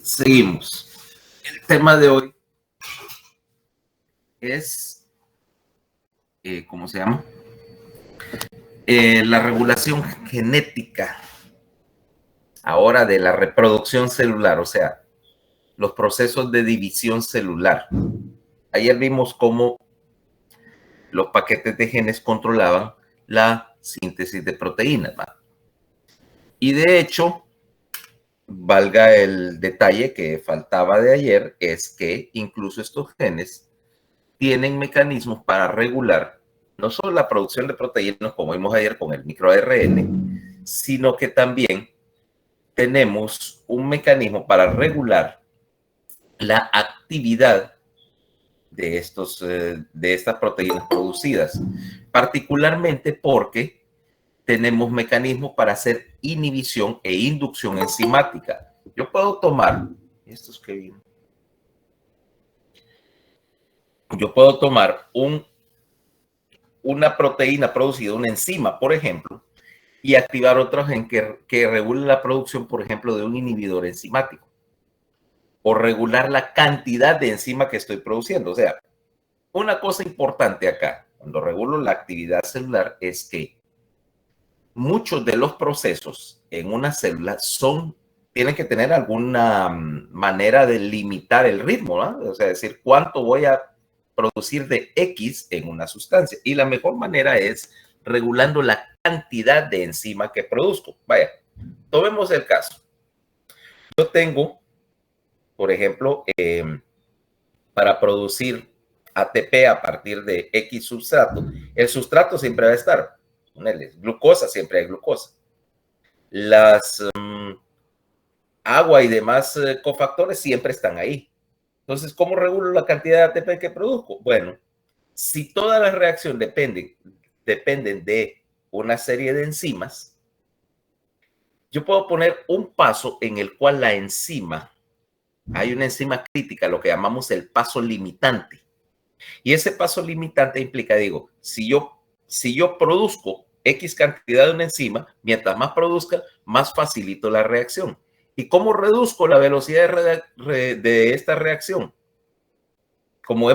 Seguimos. El tema de hoy es, ¿cómo se llama? La regulación genética ahora de la reproducción celular, o sea, los procesos de división celular. Ayer vimos cómo los paquetes de genes controlaban la síntesis de proteínas, ¿va? Y de hecho, valga el detalle que faltaba de ayer, es que incluso estos genes tienen mecanismos para regular no solo la producción de proteínas, como vimos ayer con el microARN, sino que también tenemos un mecanismo para regular la actividad de estas proteínas producidas, particularmente porque tenemos mecanismos para hacer inhibición e inducción enzimática. Yo puedo tomar, estos que vienen, yo puedo tomar una proteína producida, una enzima, por ejemplo, y activar otro gen que regule la producción, por ejemplo, de un inhibidor enzimático, o regular la cantidad de enzima que estoy produciendo. O sea, una cosa importante acá, cuando regulo la actividad celular, es que muchos de los procesos en una célula tienen que tener alguna manera de limitar el ritmo, ¿no? O sea, decir cuánto voy a producir de X en una sustancia. Y la mejor manera es regulando la cantidad de enzima que produzco. Vaya, tomemos el caso. Yo tengo, por ejemplo, para producir ATP a partir de X sustrato, el sustrato siempre va a estar. Glucosa, siempre hay glucosa. Las agua y demás cofactores siempre están ahí. Entonces, ¿cómo regulo la cantidad de ATP que produzco? Bueno, si todas las reacciones dependen de una serie de enzimas, yo puedo poner un paso en el cual la enzima, hay una enzima crítica, lo que llamamos el paso limitante. Y ese paso limitante implica, digo, si yo produzco X cantidad de una enzima, mientras más produzca, más facilito la reacción. ¿Y cómo reduzco la velocidad de esta reacción? Como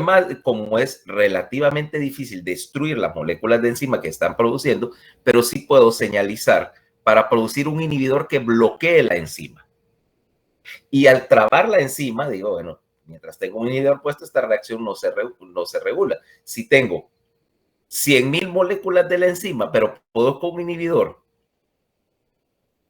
es relativamente difícil destruir las moléculas de enzima que están produciendo, pero sí puedo señalizar para producir un inhibidor que bloquee la enzima. Y al trabar la enzima, digo, bueno, mientras tengo un inhibidor puesto, esta reacción no se regula. Si tengo 100,000 moléculas de la enzima, pero produzco un inhibidor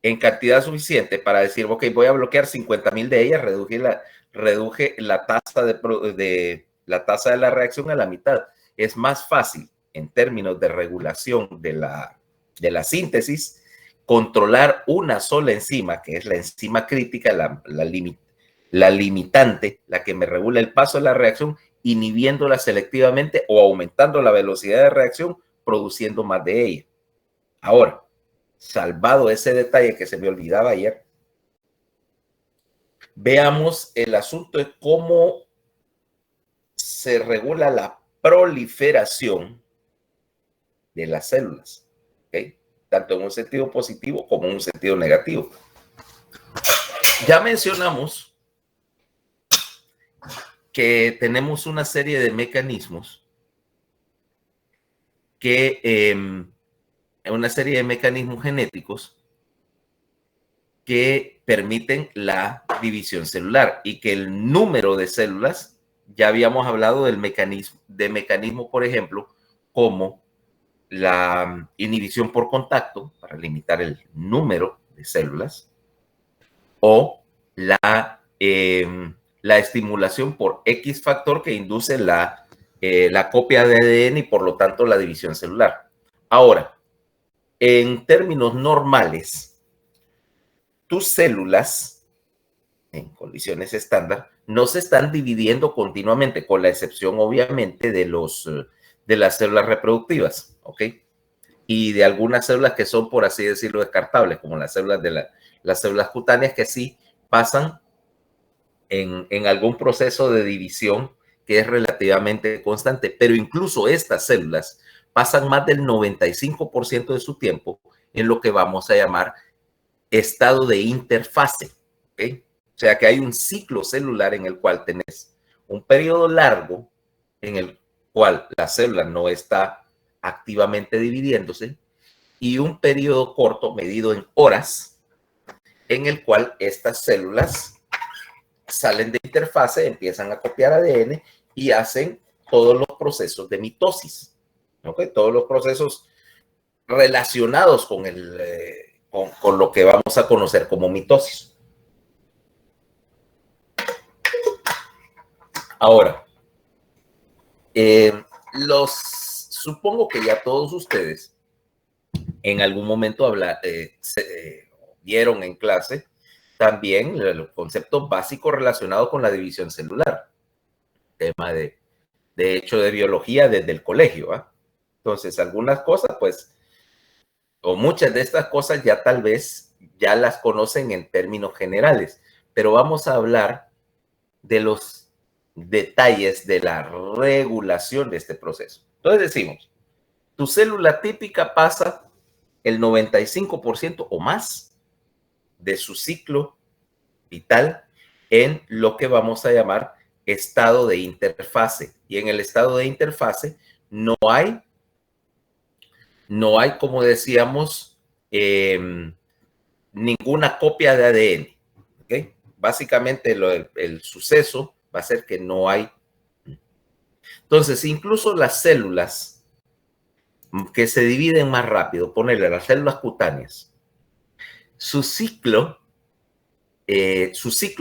en cantidad suficiente para decir, ok, voy a bloquear 50,000 de ellas, reduje la tasa de la reacción a la mitad. Es más fácil en términos de regulación de la síntesis controlar una sola enzima, que es la enzima crítica, la limitante, la que me regula el paso de la reacción, inhibiéndola selectivamente o aumentando la velocidad de reacción, produciendo más de ella. Ahora, salvado ese detalle que se me olvidaba ayer, veamos el asunto de cómo se regula la proliferación de las células, ¿okay? Tanto en un sentido positivo como en un sentido negativo. Ya mencionamos que tenemos una serie de mecanismos una serie de mecanismos genéticos que permiten la división celular y que el número de células, ya habíamos hablado del mecanismo, por ejemplo, como la inhibición por contacto para limitar el número de células o la estimulación por X factor que induce la copia de ADN y por lo tanto la división celular. Ahora, en términos normales, tus células en condiciones estándar no se están dividiendo continuamente, con la excepción obviamente de las células reproductivas, ¿ok? Y de algunas células que son, por así decirlo, descartables, como las células cutáneas, que sí pasan en algún proceso de división que es relativamente constante, pero incluso estas células pasan más del 95% de su tiempo en lo que vamos a llamar estado de interfase, ¿okay? O sea que hay un ciclo celular en el cual tenés un periodo largo en el cual la célula no está activamente dividiéndose y un periodo corto medido en horas en el cual estas células salen de interfase, empiezan a copiar ADN y hacen todos los procesos de mitosis, ¿okay? Todos los procesos relacionados con lo que vamos a conocer como mitosis. Ahora, supongo que ya todos ustedes en algún momento vieron en clase también los conceptos básicos relacionados con la división celular, tema de hecho de biología desde el colegio, ¿eh? Entonces, algunas cosas, pues, o muchas de estas cosas ya tal vez ya las conocen en términos generales, pero vamos a hablar de los detalles de la regulación de este proceso. Entonces decimos, tu célula típica pasa el 95% o más de su ciclo vital en lo que vamos a llamar estado de interfase. Y en el estado de interfase no hay, como decíamos, ninguna copia de ADN. ¿Okay? Básicamente el suceso va a ser que no hay. Entonces, incluso las células que se dividen más rápido, ponerle las células cutáneas, su ciclo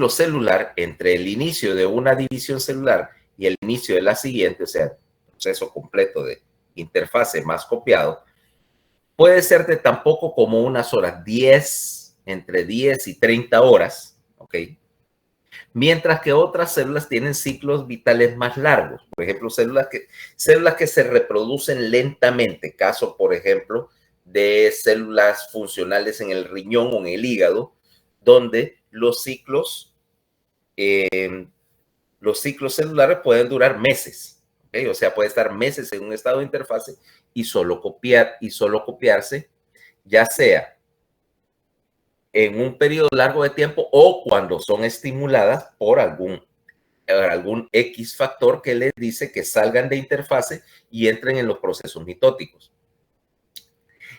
celular entre el inicio de una división celular y el inicio de la siguiente, o sea, el proceso completo de interfase más copiado, puede ser de tan poco como unas horas, entre 10 y 30 horas, ¿ok? Mientras que otras células tienen ciclos vitales más largos. Por ejemplo, células que se reproducen lentamente, caso, por ejemplo, de células funcionales en el riñón o en el hígado, donde los ciclos celulares pueden durar meses, ¿okay? O sea, puede estar meses en un estado de interfase y solo copiarse, ya sea en un periodo largo de tiempo o cuando son estimuladas por algún X factor que les dice que salgan de interfase y entren en los procesos mitóticos.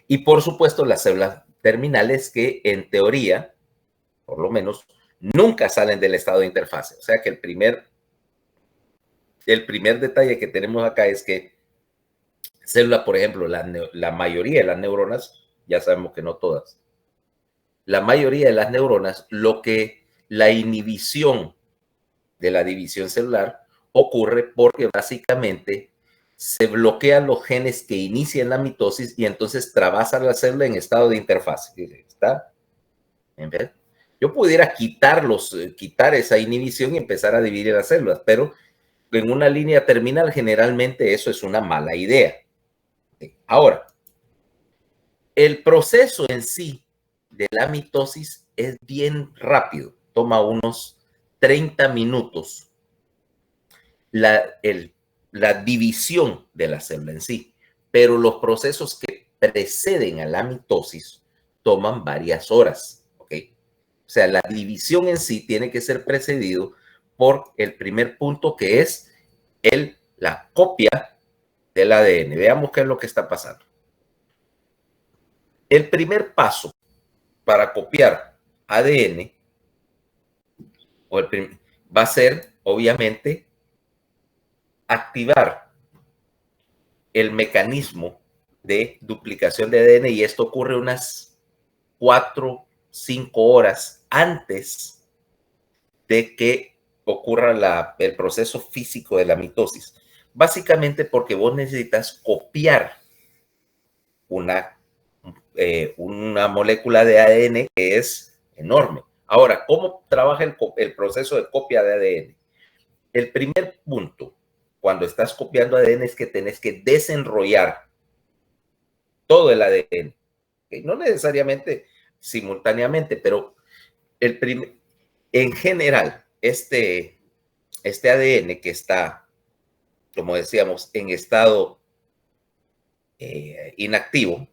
Y por supuesto, las células terminales que en teoría, por lo menos, nunca salen del estado de interfase. O sea que el primer detalle que tenemos acá es que células, por ejemplo, la mayoría de las neuronas, ya sabemos que no todas, la mayoría de las neuronas, la inhibición de la división celular ocurre porque básicamente se bloquean los genes que inician la mitosis y entonces trabaja la célula en estado de interfase. ¿Está? Yo pudiera quitar esa inhibición y empezar a dividir las células, pero en una línea terminal generalmente eso es una mala idea. Ahora, el proceso en sí de la mitosis es bien rápido, toma unos 30 minutos la división de la célula en sí, pero los procesos que preceden a la mitosis toman varias horas, ¿ok? O sea, la división en sí tiene que ser precedido por el primer punto, que es la copia del ADN. Veamos qué es lo que está pasando. El primer paso para copiar ADN va a ser, obviamente, activar el mecanismo de duplicación de ADN, y esto ocurre unas 4, 5 horas antes de que ocurra el proceso físico de la mitosis. Básicamente porque vos necesitas copiar una molécula de ADN que es enorme. Ahora, ¿cómo trabaja el proceso de copia de ADN? El primer punto, cuando estás copiando ADN, es que tenés que desenrollar todo el ADN. No necesariamente simultáneamente, pero en general, este ADN que está, como decíamos, en estado inactivo,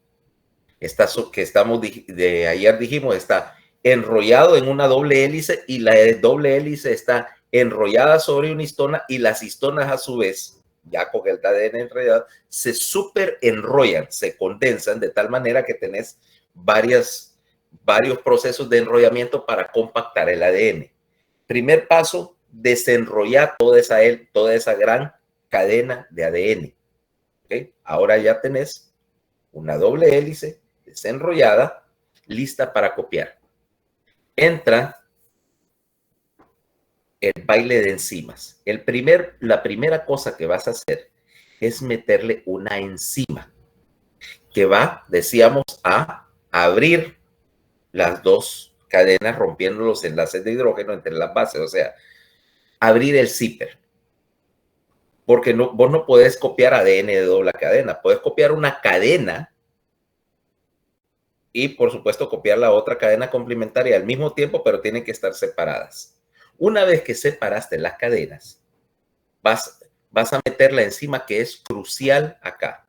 ayer dijimos, está enrollado en una doble hélice y la doble hélice está enrollada sobre una histona y las histonas a su vez, ya con el ADN enrollado, se super enrollan, se condensan de tal manera que tenés varios procesos de enrollamiento para compactar el ADN. Primer paso, desenrollar toda esa gran cadena de ADN. ¿Okay? Ahora ya tenés una doble hélice desenrollada, lista para copiar. Entra el baile de enzimas. La primera cosa que vas a hacer es meterle una enzima que va, decíamos, a abrir las dos cadenas rompiendo los enlaces de hidrógeno entre las bases, o sea, abrir el zipper. Porque vos no podés copiar ADN de doble cadena, puedes copiar una cadena y por supuesto copiar la otra cadena complementaria al mismo tiempo, pero tienen que estar separadas. Una vez que separaste las cadenas, vas a meter la enzima que es crucial acá.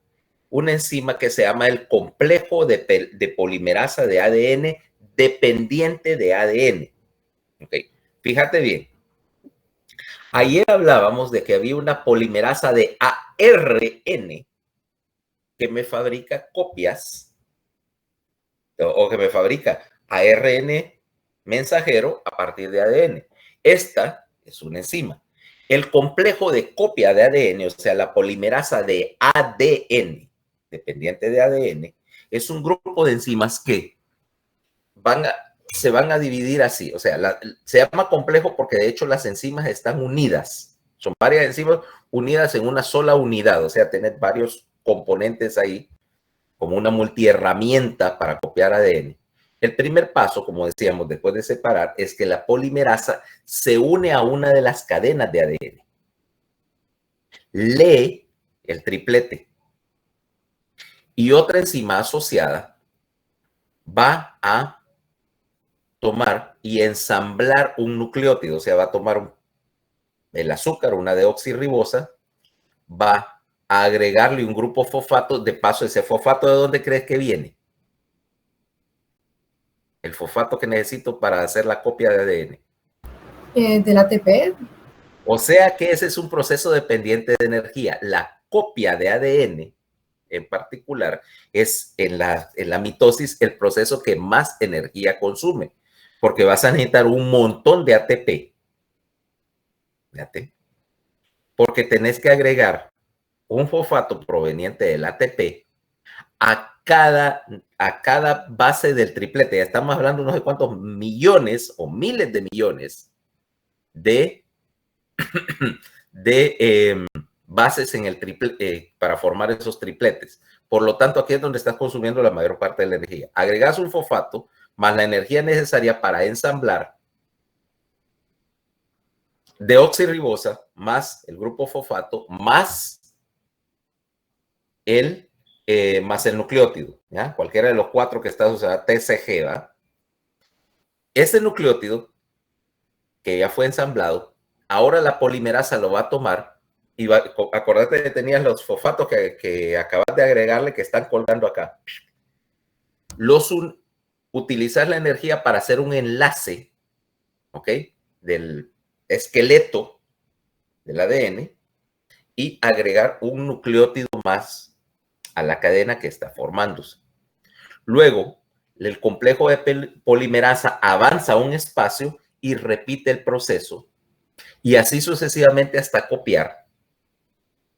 Una enzima que se llama el complejo de polimerasa de ADN dependiente de ADN. Okay. Fíjate bien. Ayer hablábamos de que había una polimerasa de ARN que me fabrica copias o que me fabrica ARN mensajero a partir de ADN. Esta es una enzima. El complejo de copia de ADN, o sea, la polimerasa de ADN, dependiente de ADN, es un grupo de enzimas que se van a dividir así. O sea, se llama complejo porque de hecho las enzimas están unidas. Son varias enzimas unidas en una sola unidad. O sea, tener varios componentes ahí como una multiherramienta para copiar ADN. El primer paso, como decíamos, después de separar, es que la polimerasa se une a una de las cadenas de ADN. Lee el triplete. Y otra enzima asociada va a tomar y ensamblar un nucleótido. O sea, va a tomar el azúcar, una deoxirribosa, va a agregarle un grupo fosfato. De paso, ese fosfato, ¿de dónde crees que viene? El fosfato que necesito para hacer la copia de ADN. Del ATP. O sea que ese es un proceso dependiente de energía. La copia de ADN en particular es en la mitosis el proceso que más energía consume, porque vas a necesitar un montón de ATP. Fíjate, porque tenés que agregar un fosfato proveniente del ATP a cada base del triplete. Ya estamos hablando de no sé cuántos millones o miles de millones de bases en el triple, para formar esos tripletes. Por lo tanto, aquí es donde estás consumiendo la mayor parte de la energía. Agregas un fosfato más la energía necesaria para ensamblar deoxirribosa más el grupo fosfato más el nucleótido, ¿ya? Cualquiera de los cuatro que estás usando, TCG, ¿va? Ese nucleótido que ya fue ensamblado, ahora la polimerasa lo va a tomar y acordate que tenías los fosfatos que acabas de agregarle que están colgando acá. Utilizar la energía para hacer un enlace, ¿ok? Del esqueleto del ADN y agregar un nucleótido más a la cadena que está formándose. Luego, el complejo de polimerasa avanza a un espacio y repite el proceso y así sucesivamente hasta copiar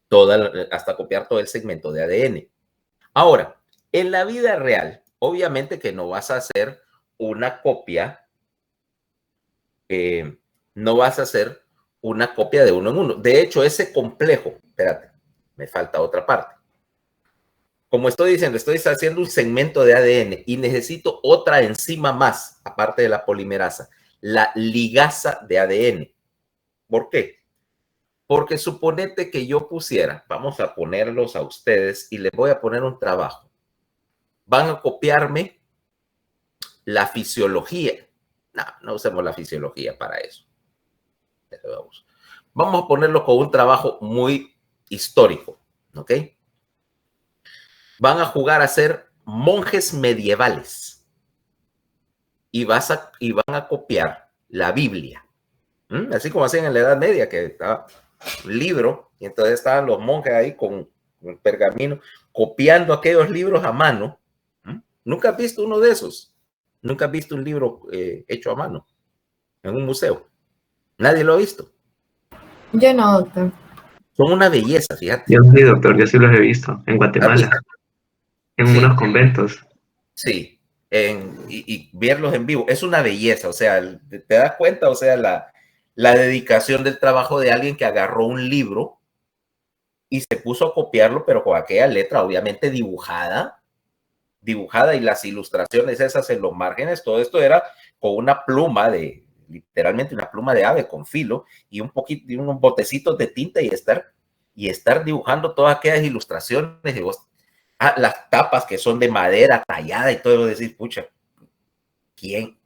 todo el segmento de ADN. Ahora, en la vida real, obviamente que no vas a hacer una copia, no vas a hacer una copia de uno en uno. De hecho, ese complejo, espérate, me falta otra parte. Como estoy diciendo, estoy haciendo un segmento de ADN y necesito otra enzima más, aparte de la polimerasa, la ligasa de ADN. ¿Por qué? Porque suponete que yo pusiera, vamos a ponerlos a ustedes y les voy a poner un trabajo. Van a copiarme la fisiología. No usemos la fisiología para eso. Vamos a ponerlo con un trabajo muy histórico, ¿ok? Van a jugar a ser monjes medievales y van a copiar la Biblia. Así como hacían en la Edad Media, que estaba un libro, y entonces estaban los monjes ahí con el pergamino, copiando aquellos libros a mano. ¿Nunca has visto uno de esos? ¿Nunca has visto un libro hecho a mano en un museo? Nadie lo ha visto. Yo no, doctor. Son una belleza, fíjate. Yo sí, doctor, yo sí los he visto en ¿Has visto? Guatemala, en Sí, unos conventos. sí. Y verlos en vivo es una belleza. O sea, te das cuenta, o sea, la dedicación del trabajo de alguien que agarró un libro y se puso a copiarlo, pero con aquella letra obviamente dibujada, y las ilustraciones esas en los márgenes, todo esto era con una pluma literalmente una pluma de ave con filo y un poquito, y unos botecitos de tinta y estar dibujando todas aquellas ilustraciones y vos, las tapas que son de madera tallada y todo, decir, pucha, ¿quién?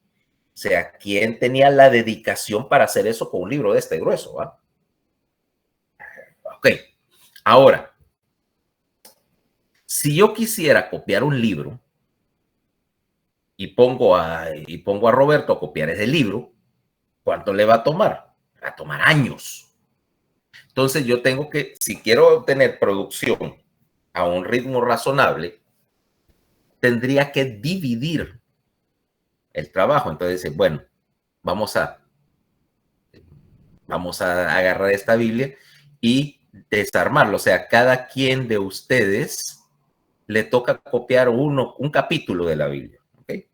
O sea, ¿quién tenía la dedicación para hacer eso con un libro de este grueso? ¿Va? Ok, ahora, si yo quisiera copiar un libro y pongo a Roberto a copiar ese libro, ¿cuánto le va a tomar? Va a tomar años. Entonces yo tengo que, si quiero tener producción a un ritmo razonable, tendría que dividir el trabajo. Entonces, bueno, vamos a agarrar esta Biblia y desarmarlo. O sea, cada quien de ustedes le toca copiar un capítulo de la Biblia. ¿Okay?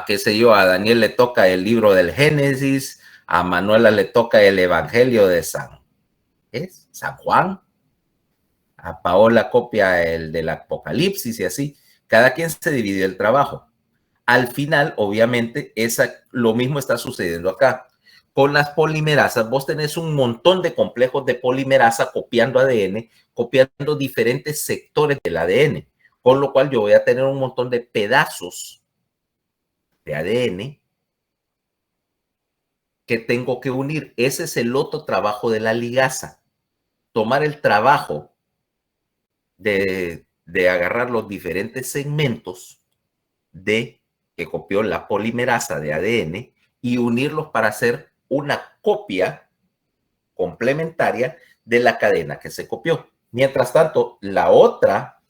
Qué sé yo, a Daniel le toca el libro del Génesis, a Manuela le toca el Evangelio de San Juan, a Paola copia el del Apocalipsis y así. Cada quien se dividió el trabajo. Al final, obviamente, lo mismo está sucediendo acá. Con las polimerasas, vos tenés un montón de complejos de polimerasa copiando ADN, copiando diferentes sectores del ADN, con lo cual yo voy a tener un montón de pedazos de ADN que tengo que unir. Ese es el otro trabajo de la ligasa. Tomar el trabajo de agarrar los diferentes segmentos que copió la polimerasa de ADN y unirlos para hacer una copia complementaria de la cadena que se copió. Mientras tanto, la otra,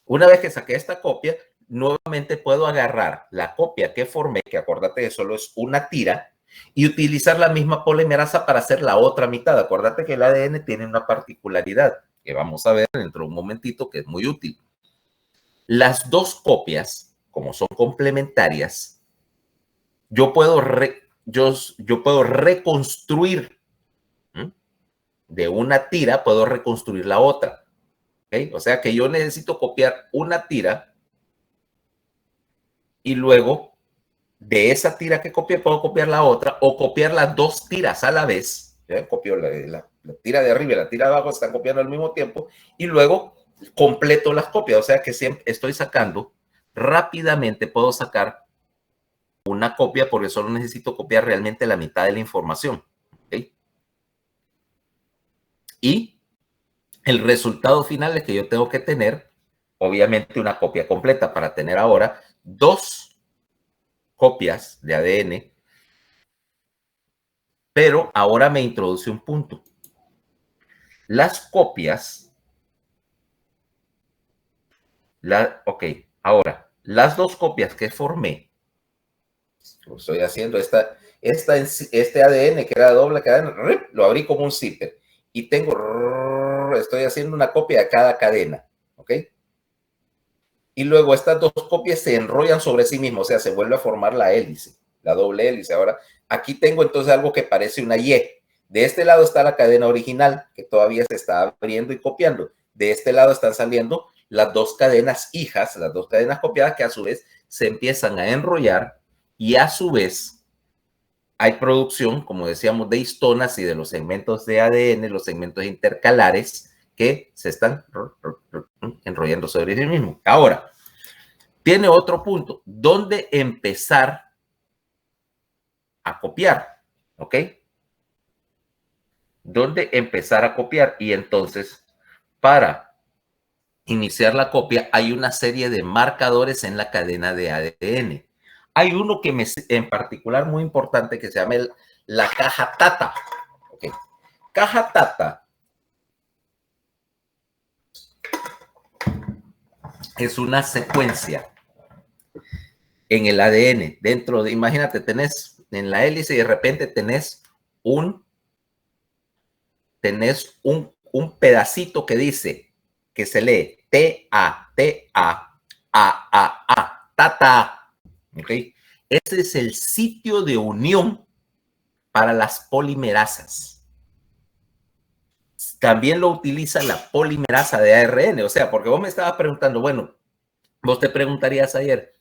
una vez que saqué esta copia, nuevamente puedo agarrar la copia que formé, que acuérdate que solo es una tira, y utilizar la misma polimerasa para hacer la otra mitad. Acuérdate que el ADN tiene una particularidad que vamos a ver dentro de un momentito, que es muy útil. Las dos copias, como son complementarias, yo puedo reconstruir de una tira, puedo reconstruir la otra. ¿Okay? O sea que yo necesito copiar una tira y luego de esa tira que copié puedo copiar la otra o copiar las dos tiras a la vez. Copio la tira de arriba y la tira de abajo, están copiando al mismo tiempo y luego completo las copias. O sea que siempre estoy sacando rápidamente, puedo sacar una copia porque solo necesito copiar realmente la mitad de la información. ¿Okay? Y el resultado final es que yo tengo que tener, obviamente, una copia completa para tener ahora dos copias de ADN, pero ahora me introduce un punto. Las copias, ahora, las dos copias que formé, estoy haciendo este ADN que era doble cadena, lo abrí como un zipper y estoy haciendo una copia de cada cadena, ¿ok? Y luego estas dos copias se enrollan sobre sí mismas, o sea, se vuelve a formar la hélice, la doble hélice. Ahora, aquí tengo entonces algo que parece una Y. De este lado está la cadena original, que todavía se está abriendo y copiando. De este lado están saliendo las dos cadenas hijas, las dos cadenas copiadas, que a su vez se empiezan a enrollar y a su vez hay producción, como decíamos, de histonas y de los segmentos de ADN, los segmentos intercalares que se están enrollando sobre sí mismo. Ahora, tiene otro punto, ¿dónde empezar a copiar? ¿Ok? ¿Dónde empezar a copiar? Y entonces, para iniciar la copia, hay una serie de marcadores en la cadena de ADN. Hay uno que en particular muy importante que se llama la caja Tata. Okay. Caja Tata es una secuencia en el ADN. Dentro de, imagínate, tenés en la hélice y de repente tenés un pedacito que dice, que se lee T-A-T-A-A-A-A, Tata. ¿Okay? Ese es el sitio de unión para las polimerasas. También lo utiliza la polimerasa de ARN, o sea, porque vos me estabas preguntando, bueno, vos te preguntarías ayer,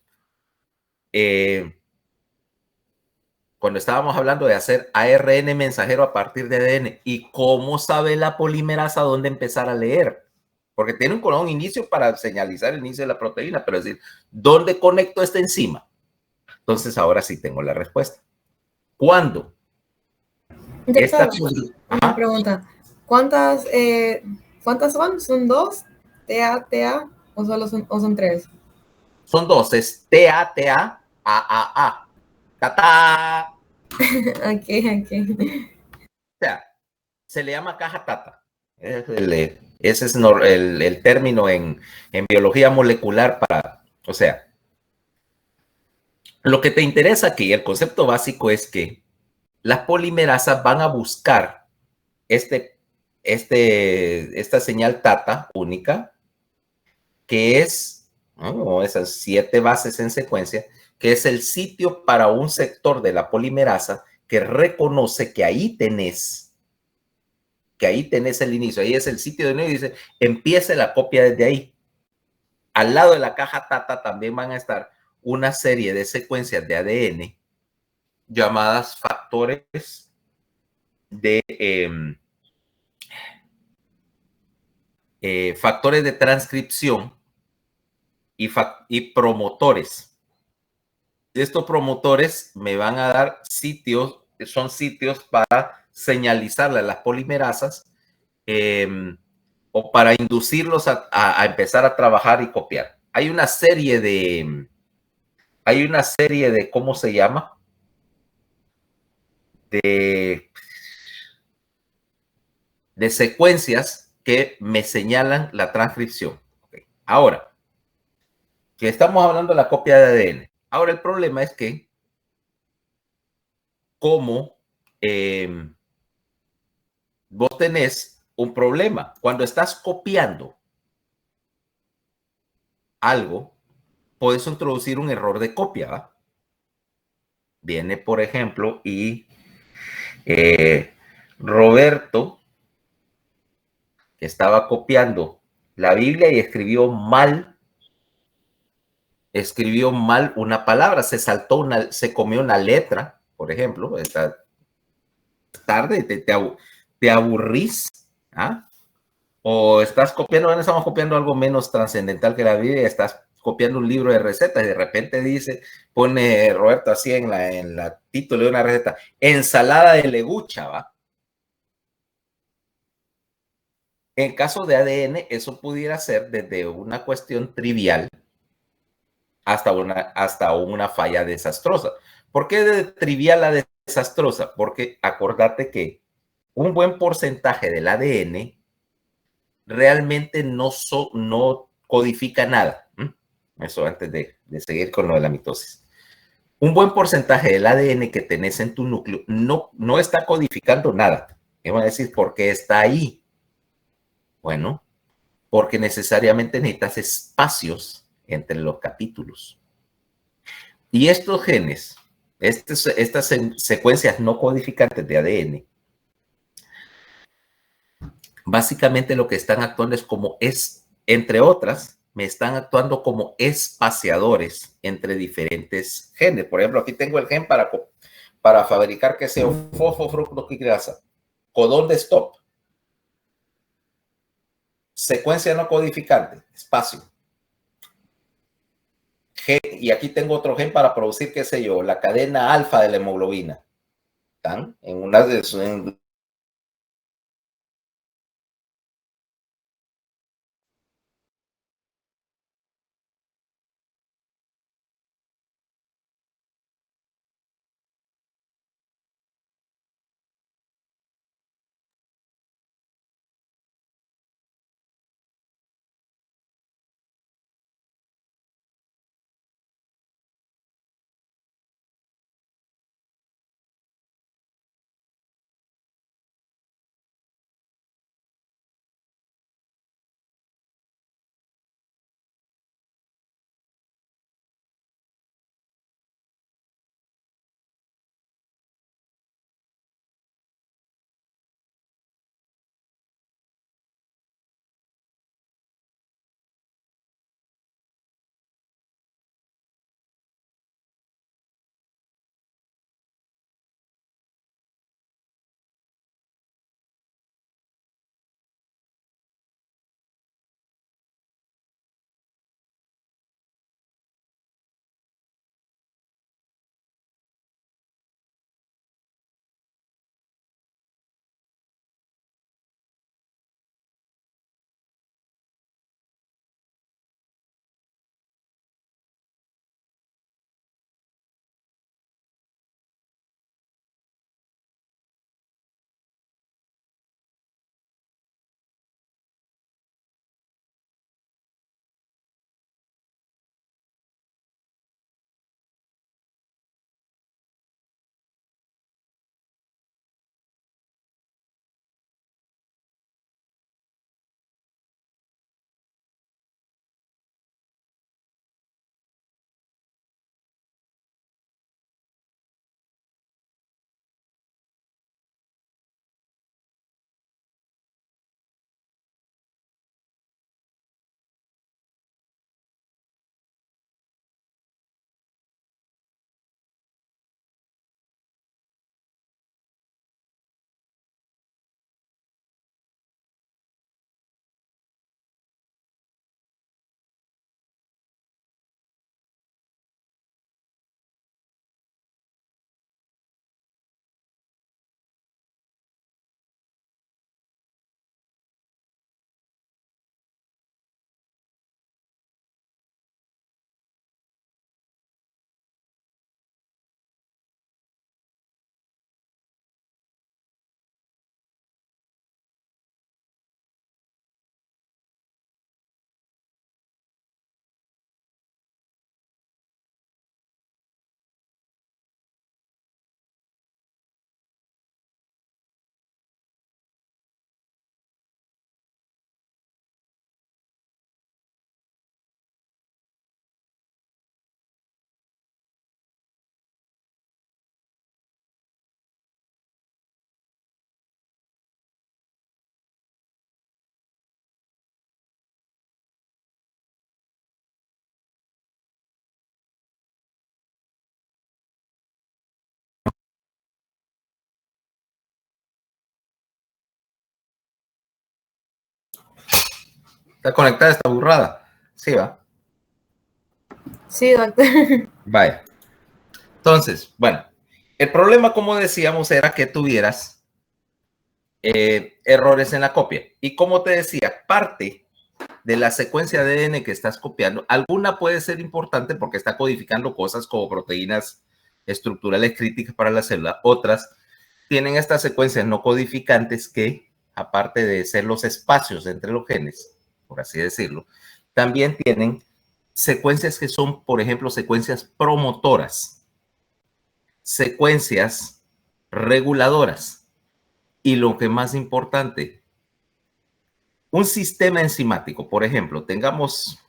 cuando estábamos hablando de hacer ARN mensajero a partir de ADN, ¿y cómo sabe la polimerasa dónde empezar a leer? Porque tiene un codón inicio para señalizar el inicio de la proteína, pero es decir, ¿dónde conecto esta enzima? Entonces ahora sí tengo la respuesta. ¿Cuándo? Una pregunta. ¿Cuántas son? ¿Son 2? ¿TA o solo son 3? Son 2, es T-A-T-A-A-A-A. Tata. Ok. O sea, se le llama caja Tata. Ese es el término en biología molecular para, o sea, lo que te interesa aquí, el concepto básico es que las polimerasas van a buscar esta señal Tata única, que es, ¿no?, esas 7 bases en secuencia, que es el sitio para un sector de la polimerasa que reconoce que ahí tenés el inicio, ahí es el sitio de inicio y dice, empiece la copia desde ahí. Al lado de la caja Tata también van a estar una serie de secuencias de ADN llamadas factores de transcripción y promotores. Estos promotores me van a dar sitios, son sitios para señalizarle a las polimerasas o para inducirlos a empezar a trabajar y copiar. Hay una serie de, ¿cómo se llama? De secuencias que me señalan la transcripción. Okay. Ahora, que estamos hablando de la copia de ADN. Ahora, el problema es que como vos tenés un problema. Cuando estás copiando algo, puedes introducir un error de copia, ¿va? Viene, por ejemplo, y Roberto, que estaba copiando la Biblia y escribió mal una palabra, se comió una letra, por ejemplo, esta tarde te aburrís, ¿ah? O estás copiando, bueno, estamos copiando algo menos trascendental que la Biblia, estás copiando un libro de recetas y de repente pone Roberto así en la título de una receta, ensalada de legucha, ¿va? En caso de ADN, eso pudiera ser desde una cuestión trivial hasta una falla desastrosa. ¿Por qué de trivial a desastrosa? Porque acordate que un buen porcentaje del ADN realmente no codifica nada. Eso antes de seguir con lo de la mitosis. Un buen porcentaje del ADN que tenés en tu núcleo no está codificando nada. ¿Qué van a decir? ¿Por qué está ahí? Bueno, porque necesariamente necesitas espacios entre los capítulos. Y estos genes, estas secuencias no codificantes de ADN, básicamente lo que están actuando es entre otras, me están actuando como espaciadores entre diferentes genes. Por ejemplo, aquí tengo el gen para fabricar que sea fosfofructoquigrasa, codón de stop, secuencia no codificante, espacio. Y aquí tengo otro gen para producir, qué sé yo, la cadena alfa de la hemoglobina. ¿Están? ¿Está conectada esta burrada? Sí, va. Sí, doctor. Vaya. Entonces, bueno, el problema, como decíamos, era que tuvieras errores en la copia. Y como te decía, parte de la secuencia de ADN que estás copiando, alguna puede ser importante porque está codificando cosas como proteínas estructurales críticas para la célula. Otras tienen estas secuencias no codificantes que, aparte de ser los espacios entre los genes, por así decirlo, también tienen secuencias que son, por ejemplo, secuencias promotoras, secuencias reguladoras y lo que más importante, un sistema enzimático. Por ejemplo, tomemos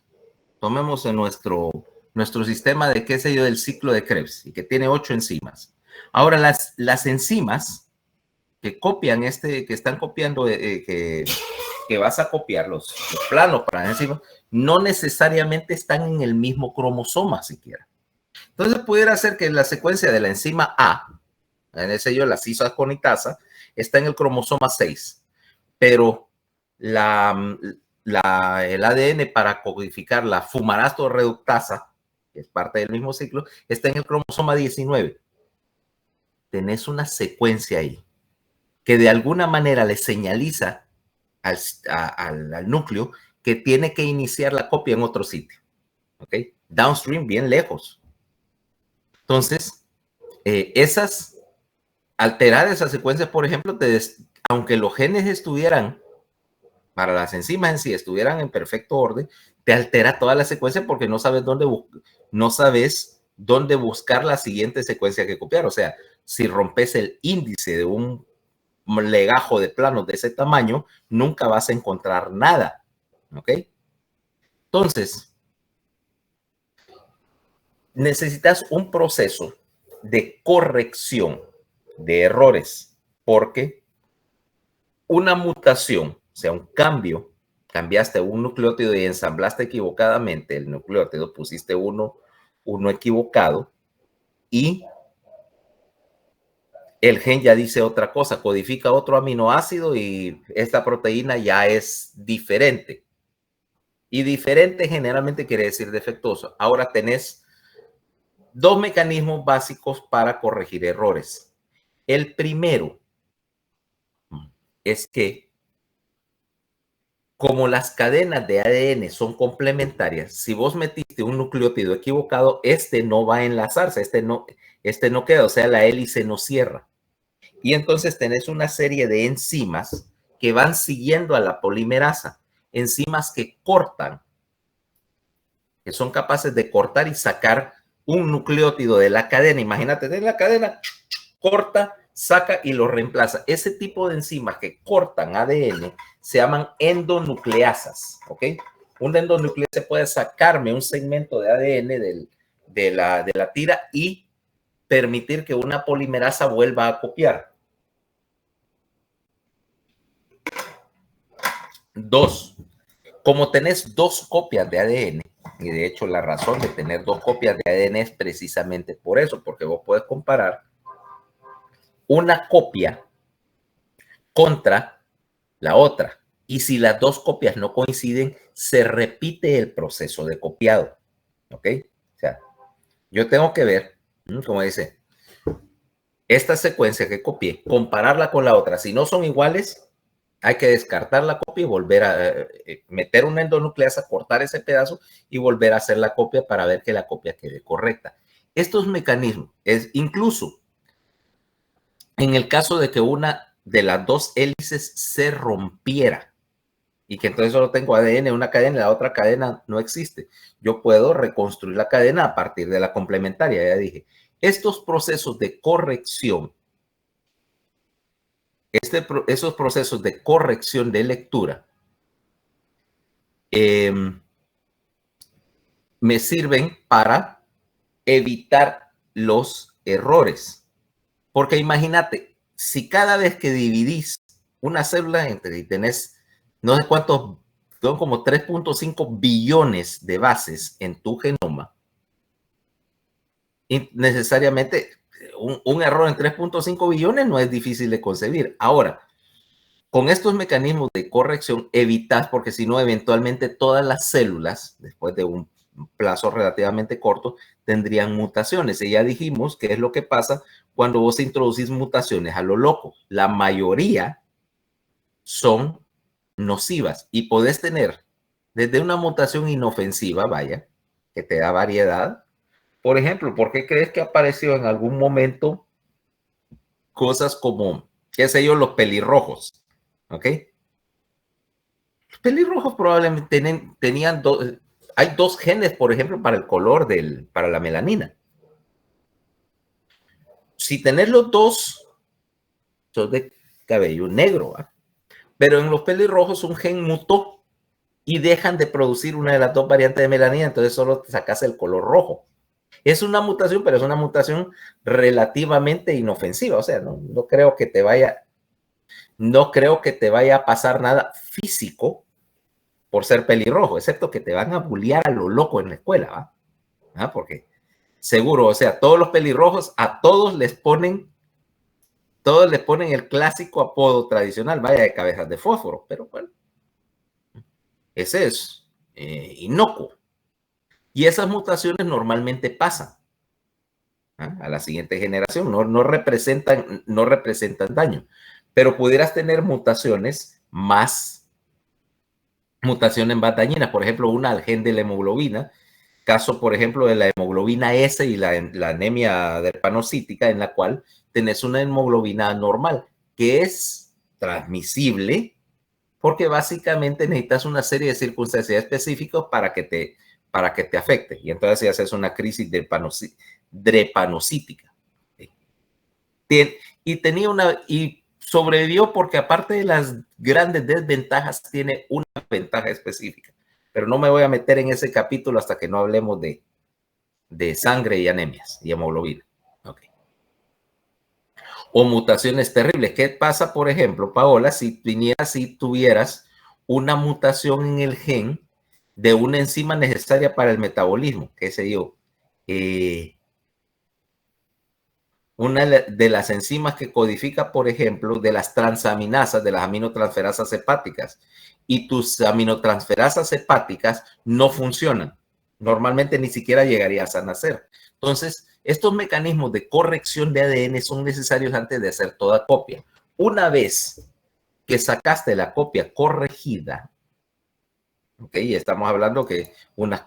en nuestro sistema de, qué sé yo, del ciclo de Krebs y que tiene 8 enzimas. Ahora, las enzimas que copian que están copiando, que vas a copiar los planos para las enzimas, no necesariamente están en el mismo cromosoma siquiera. Entonces, pudiera ser que la secuencia de la enzima A, en ese yo, la cisoaconitasa, está en el cromosoma 6, pero el ADN para codificar la fumarasto-reductasa, que es parte del mismo ciclo, está en el cromosoma 19. Tenés una secuencia ahí que de alguna manera le señaliza al núcleo que tiene que iniciar la copia en otro sitio. ¿Ok? Downstream, bien lejos. Entonces, alterar esas secuencias, por ejemplo, aunque los genes estuvieran, para las enzimas en sí, estuvieran en perfecto orden, te altera toda la secuencia porque no sabes dónde buscar la siguiente secuencia que copiar. O sea, si rompes el índice de un legajo de planos de ese tamaño, nunca vas a encontrar nada. ¿Ok? Entonces, necesitas un proceso de corrección de errores, porque una mutación, o sea, un cambio, cambiaste un nucleótido y ensamblaste equivocadamente el nucleótido, pusiste uno equivocado y el gen ya dice otra cosa, codifica otro aminoácido y esta proteína ya es diferente. Y diferente generalmente quiere decir defectuoso. Ahora tenés dos mecanismos básicos para corregir errores. El primero es que, como las cadenas de ADN son complementarias, si vos metiste un nucleótido equivocado, este no va a enlazarse, este no queda, o sea, la hélice no cierra. Y entonces tenés una serie de enzimas que van siguiendo a la polimerasa, enzimas que cortan, que son capaces de cortar y sacar un nucleótido de la cadena. Imagínate, de la cadena, corta, saca y lo reemplaza. Ese tipo de enzimas que cortan ADN se llaman endonucleasas, ¿ok? Un endonucleasa puede sacarme un segmento de ADN de la tira y permitir que una polimerasa vuelva a copiar. Dos, como tenés dos copias de ADN, y de hecho la razón de tener dos copias de ADN es precisamente por eso, porque vos puedes comparar una copia contra la otra. Y si las dos copias no coinciden, se repite el proceso de copiado. ¿Ok? O sea, yo tengo que ver, como dice, esta secuencia que copié, compararla con la otra. Si no son iguales, hay que descartar la copia y volver a meter una endonucleasa, cortar ese pedazo y volver a hacer la copia para ver que la copia quede correcta. Estos mecanismos, incluso en el caso de que una de las dos hélices se rompiera y que entonces solo tengo ADN, una cadena y la otra cadena no existe, yo puedo reconstruir la cadena a partir de la complementaria, ya dije. Estos procesos de corrección, esos procesos de corrección de lectura me sirven para evitar los errores. Porque imagínate, si cada vez que dividís una célula entre y tenés no sé cuántos, son como 3.5 billones de bases en tu genoma, y necesariamente un error en 3.5 billones no es difícil de concebir. Ahora, con estos mecanismos de corrección evitas, porque si no, eventualmente todas las células, después de un plazo relativamente corto, tendrían mutaciones. Y ya dijimos qué es lo que pasa cuando vos introducís mutaciones a lo loco. La mayoría son nocivas y podés tener desde una mutación inofensiva, vaya, que te da variedad. Por ejemplo, ¿por qué crees que apareció en algún momento cosas como, qué sé yo, los pelirrojos? ¿Ok? Los pelirrojos probablemente tenían dos, hay dos genes, por ejemplo, para el color para la melanina. Si tenés los dos, sos de cabello negro, ¿va? Pero en los pelirrojos un gen mutó y dejan de producir una de las dos variantes de melanina, entonces solo te sacas el color rojo. Es una mutación, pero es una mutación relativamente inofensiva, o sea, no creo que te vaya a pasar nada físico por ser pelirrojo, excepto que te van a bullear a lo loco en la escuela, ¿va? ¿Ah? Porque seguro, o sea, todos los pelirrojos, a todos les ponen el clásico apodo tradicional, vaya, de cabezas de fósforo, pero bueno, ese es inocuo. Y esas mutaciones normalmente pasan a la siguiente generación, no representan daño, pero pudieras tener mutaciones más dañinas, por ejemplo, una al gen de la hemoglobina, caso, por ejemplo, de la hemoglobina S y la anemia derpanocítica, en la cual tenés una hemoglobina normal, que es transmisible, porque básicamente necesitas una serie de circunstancias específicas para que te afecte. Y entonces si haces una crisis drepanocítica. Y sobrevivió porque aparte de las grandes desventajas, tiene una ventaja específica. Pero no me voy a meter en ese capítulo hasta que no hablemos de sangre y anemias y hemoglobina. Okay. O mutaciones terribles. ¿Qué pasa, por ejemplo, Paola, si tuvieras una mutación en el gen de una enzima necesaria para el metabolismo? ¿Qué sé yo? Una de las enzimas que codifica, por ejemplo, de las transaminasas, de las aminotransferasas hepáticas, y tus aminotransferasas hepáticas no funcionan. Normalmente ni siquiera llegarías a nacer. Entonces, estos mecanismos de corrección de ADN son necesarios antes de hacer toda copia. Una vez que sacaste la copia corregida, ¿ok? Estamos hablando que unas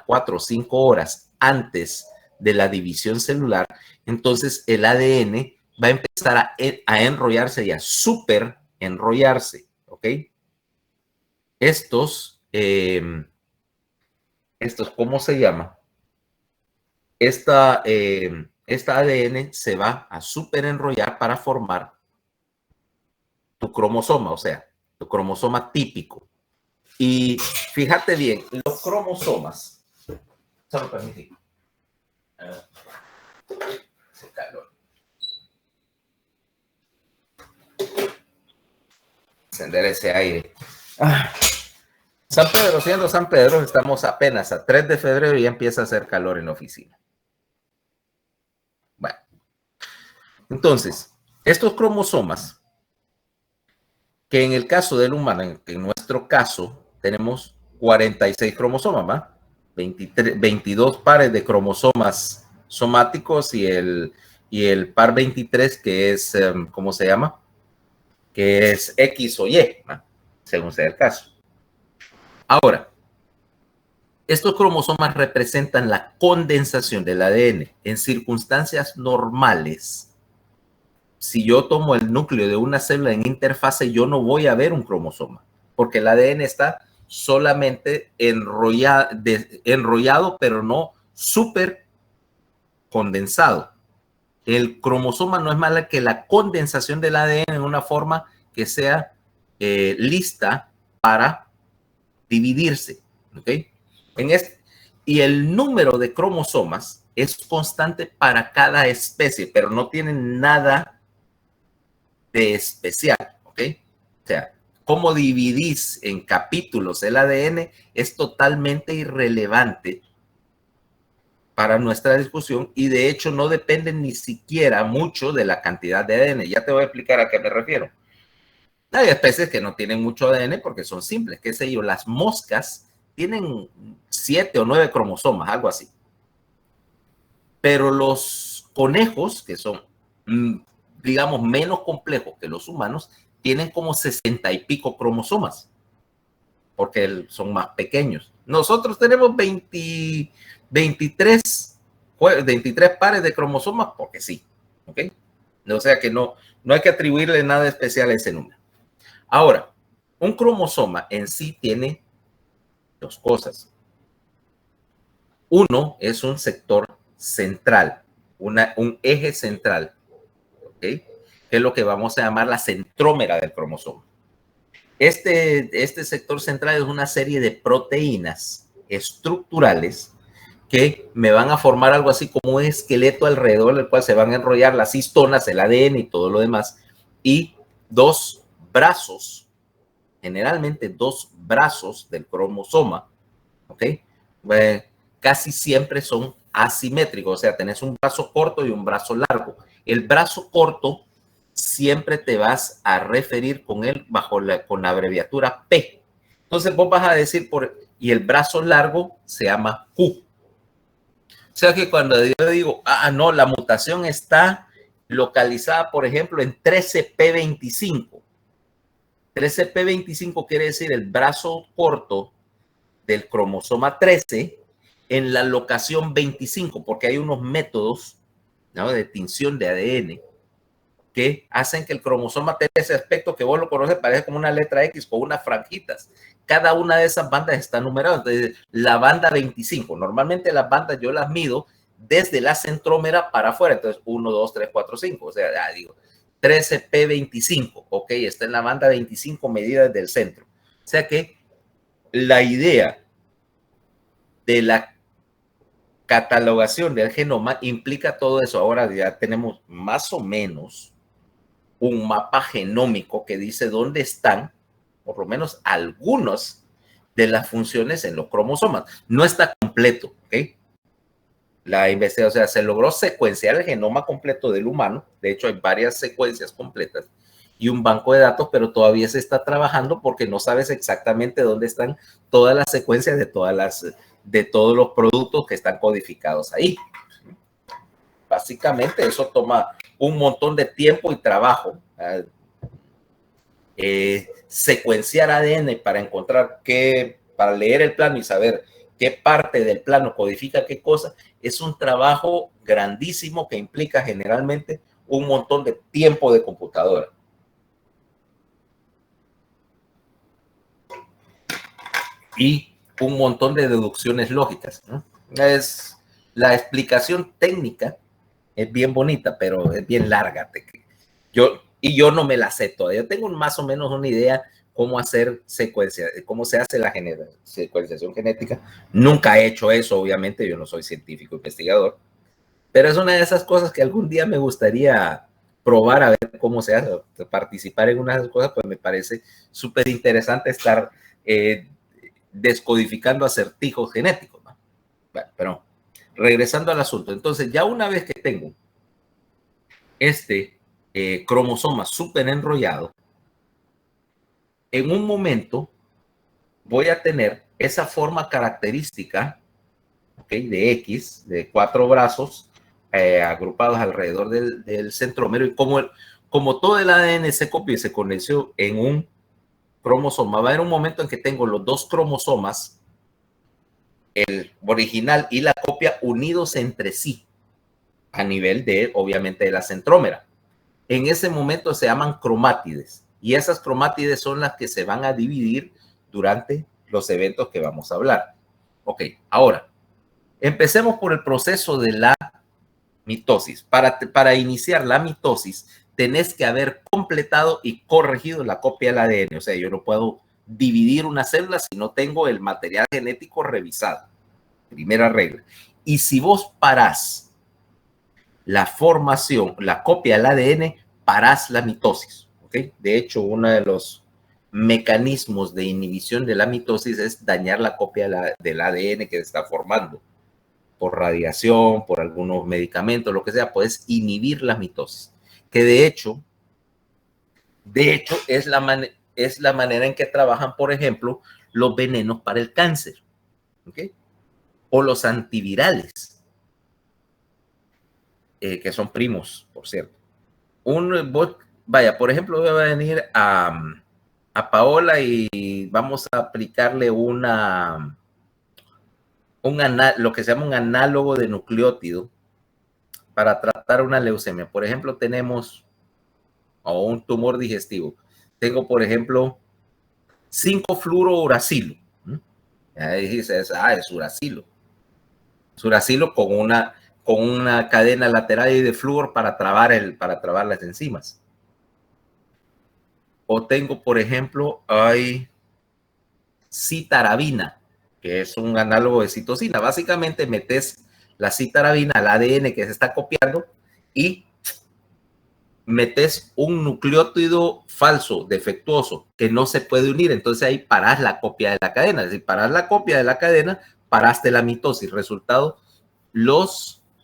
4 o 5 horas antes de la división celular, entonces el ADN va a empezar a enrollarse y a super enrollarse, ¿ok? Estos, ¿cómo se llama? Esta ADN se va a super enrollar para formar tu cromosoma, o sea, tu cromosoma típico. Y fíjate bien, los cromosomas, solo permíteme. Calor. Encender ese aire. San Pedro, siendo San Pedro, estamos apenas a 3 de febrero y ya empieza a hacer calor en la oficina. Bueno, entonces, estos cromosomas, que en el caso del humano, en nuestro caso, tenemos 46 cromosomas, ¿va? 22 pares de cromosomas somáticos y el par 23 que es, ¿cómo se llama? Que es X o Y, ¿va? Según sea el caso. Ahora, estos cromosomas representan la condensación del ADN. En circunstancias normales, si yo tomo el núcleo de una célula en interfase, yo no voy a ver un cromosoma, porque el ADN está solamente enrollado, pero no súper condensado. El cromosoma no es más que la condensación del ADN en una forma que sea lista para dividirse. ¿Ok? Y el número de cromosomas es constante para cada especie, pero no tiene nada de especial. ¿Ok? O sea, cómo dividís en capítulos el ADN es totalmente irrelevante para nuestra discusión y de hecho no depende ni siquiera mucho de la cantidad de ADN. Ya te voy a explicar a qué me refiero. Hay especies que no tienen mucho ADN porque son simples, qué sé yo, las moscas tienen 7 o 9 cromosomas, algo así. Pero los conejos, que son, digamos, menos complejos que los humanos, tienen como 60 y pico cromosomas, porque son más pequeños. Nosotros tenemos 23 pares de cromosomas porque sí, ¿ok? O sea que no hay que atribuirle nada especial a ese número. Ahora, un cromosoma en sí tiene dos cosas. Uno es un sector central, un eje central, ¿ok? Que es lo que vamos a llamar la centrómera del cromosoma. Este sector central es una serie de proteínas estructurales que me van a formar algo así como un esqueleto alrededor del cual se van a enrollar las histonas, el ADN y todo lo demás, y dos brazos, generalmente dos brazos del cromosoma, ¿ok? Casi siempre son asimétricos, o sea, tenés un brazo corto y un brazo largo. El brazo corto siempre te vas a referir con él con la abreviatura P. Entonces vos vas a decir y el brazo largo se llama Q. O sea que cuando yo digo, no, la mutación está localizada, por ejemplo, en 13p25. 13p25 quiere decir el brazo corto del cromosoma 13 en la locación 25, porque hay unos métodos, ¿no?, de tinción de ADN que hacen que el cromosoma tenga ese aspecto que vos lo conoces, parece como una letra X con unas franjitas. Cada una de esas bandas está numerada. Entonces, la banda 25, normalmente las bandas yo las mido desde la centrómera para afuera. Entonces, 1, 2, 3, 4, 5. O sea, digo, 13p25. Ok, está en la banda 25 medida desde el centro. O sea que la idea de la catalogación del genoma implica todo eso. Ahora ya tenemos más o menos un mapa genómico que dice dónde están, por lo menos algunos de las funciones en los cromosomas. No está completo, ¿ok? La investigación, o sea, se logró secuenciar el genoma completo del humano. De hecho, hay varias secuencias completas y un banco de datos, pero todavía se está trabajando porque no sabes exactamente dónde están todas las secuencias de todos los productos que están codificados ahí. Básicamente eso toma un montón de tiempo y trabajo. Secuenciar ADN para encontrar para leer el plano y saber qué parte del plano codifica qué cosa, es un trabajo grandísimo que implica generalmente un montón de tiempo de computadora. Y un montón de deducciones lógicas, ¿no? La explicación técnica es bien bonita, pero es bien larga. Yo no me la sé todavía. Yo tengo más o menos una idea cómo hacer cómo se hace la secuenciación genética. Nunca he hecho eso, obviamente. Yo no soy científico investigador, pero es una de esas cosas que algún día me gustaría probar a ver cómo se hace. Participar en una de esas cosas, pues me parece súper interesante estar descodificando acertijos genéticos, ¿no? Bueno, pero regresando al asunto, entonces ya una vez que tengo cromosoma súper enrollado, en un momento voy a tener esa forma característica, ¿okay?, de X, de 4 brazos agrupados alrededor del centrómero, y como todo el ADN se copió y se conoció en un cromosoma, va a haber un momento en que tengo los dos cromosomas, el original y la copia, unidos entre sí a nivel obviamente, de la centrómera. En ese momento se llaman cromátides, y esas cromátides son las que se van a dividir durante los eventos que vamos a hablar. Ok, ahora, empecemos por el proceso de la mitosis. Para iniciar la mitosis, tenés que haber completado y corregido la copia del ADN. O sea, yo no puedo dividir una célula si no tengo el material genético revisado. Primera regla. Y si vos parás la formación, la copia del ADN, parás la mitosis. ¿Okay? De hecho, uno de los mecanismos de inhibición de la mitosis es dañar la copia del ADN que se está formando. Por radiación, por algunos medicamentos, lo que sea, puedes inhibir la mitosis. Que de hecho, De hecho, es la manera en que trabajan, por ejemplo, los venenos para el cáncer, ¿okay? O los antivirales, que son primos, por cierto. Vaya, por ejemplo, voy a venir a Paola y vamos a aplicarle lo que se llama un análogo de nucleótido para tratar una leucemia. Por ejemplo, tenemos un tumor digestivo. Tengo, por ejemplo, 5-fluorouracilo. Ahí dices, es uracilo. Es uracilo con una cadena lateral de flúor para trabar las enzimas. O tengo, por ejemplo, hay citarabina, que es un análogo de citosina. Básicamente metes la citarabina al ADN que se está copiando y metes un nucleótido falso, defectuoso, que no se puede unir. Entonces ahí paras la copia de la cadena. Es decir, paras la copia de la cadena, paraste la mitosis. Resultado,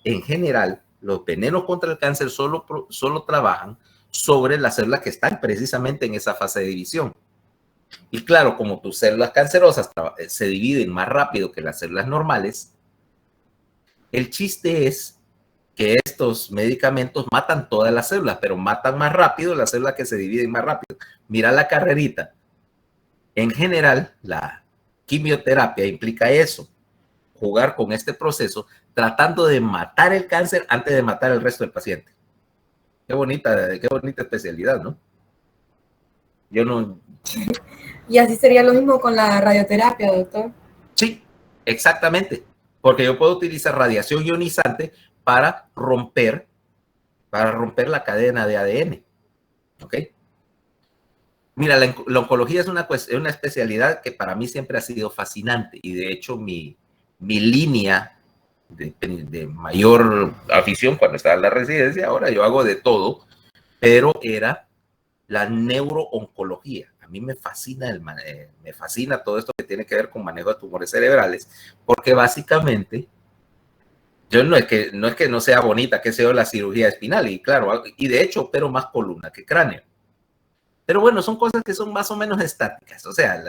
en general, los venenos contra el cáncer solo trabajan sobre las células que están precisamente en esa fase de división. Y claro, como tus células cancerosas se dividen más rápido que las células normales, el chiste es que estos medicamentos matan todas las células, pero matan más rápido las células que se dividen más rápido. Mira la carrerita. En general, la quimioterapia implica eso, jugar con este proceso, tratando de matar el cáncer antes de matar el resto del paciente. Qué bonita especialidad, ¿no? Yo no... Y así sería lo mismo con la radioterapia, doctor. Sí, exactamente. Porque yo puedo utilizar radiación ionizante para romper la cadena de ADN. ¿Ok? Mira, la oncología es una especialidad que para mí siempre ha sido fascinante. Y de hecho, mi línea de mayor afición cuando estaba en la residencia, ahora yo hago de todo, pero era la neurooncología. A mí me fascina todo esto que tiene que ver con manejo de tumores cerebrales, porque básicamente no es que no sea bonita, que sea la cirugía espinal, y claro, y de hecho opero más columna que cráneo. Pero bueno, son cosas que son más o menos estáticas, o sea,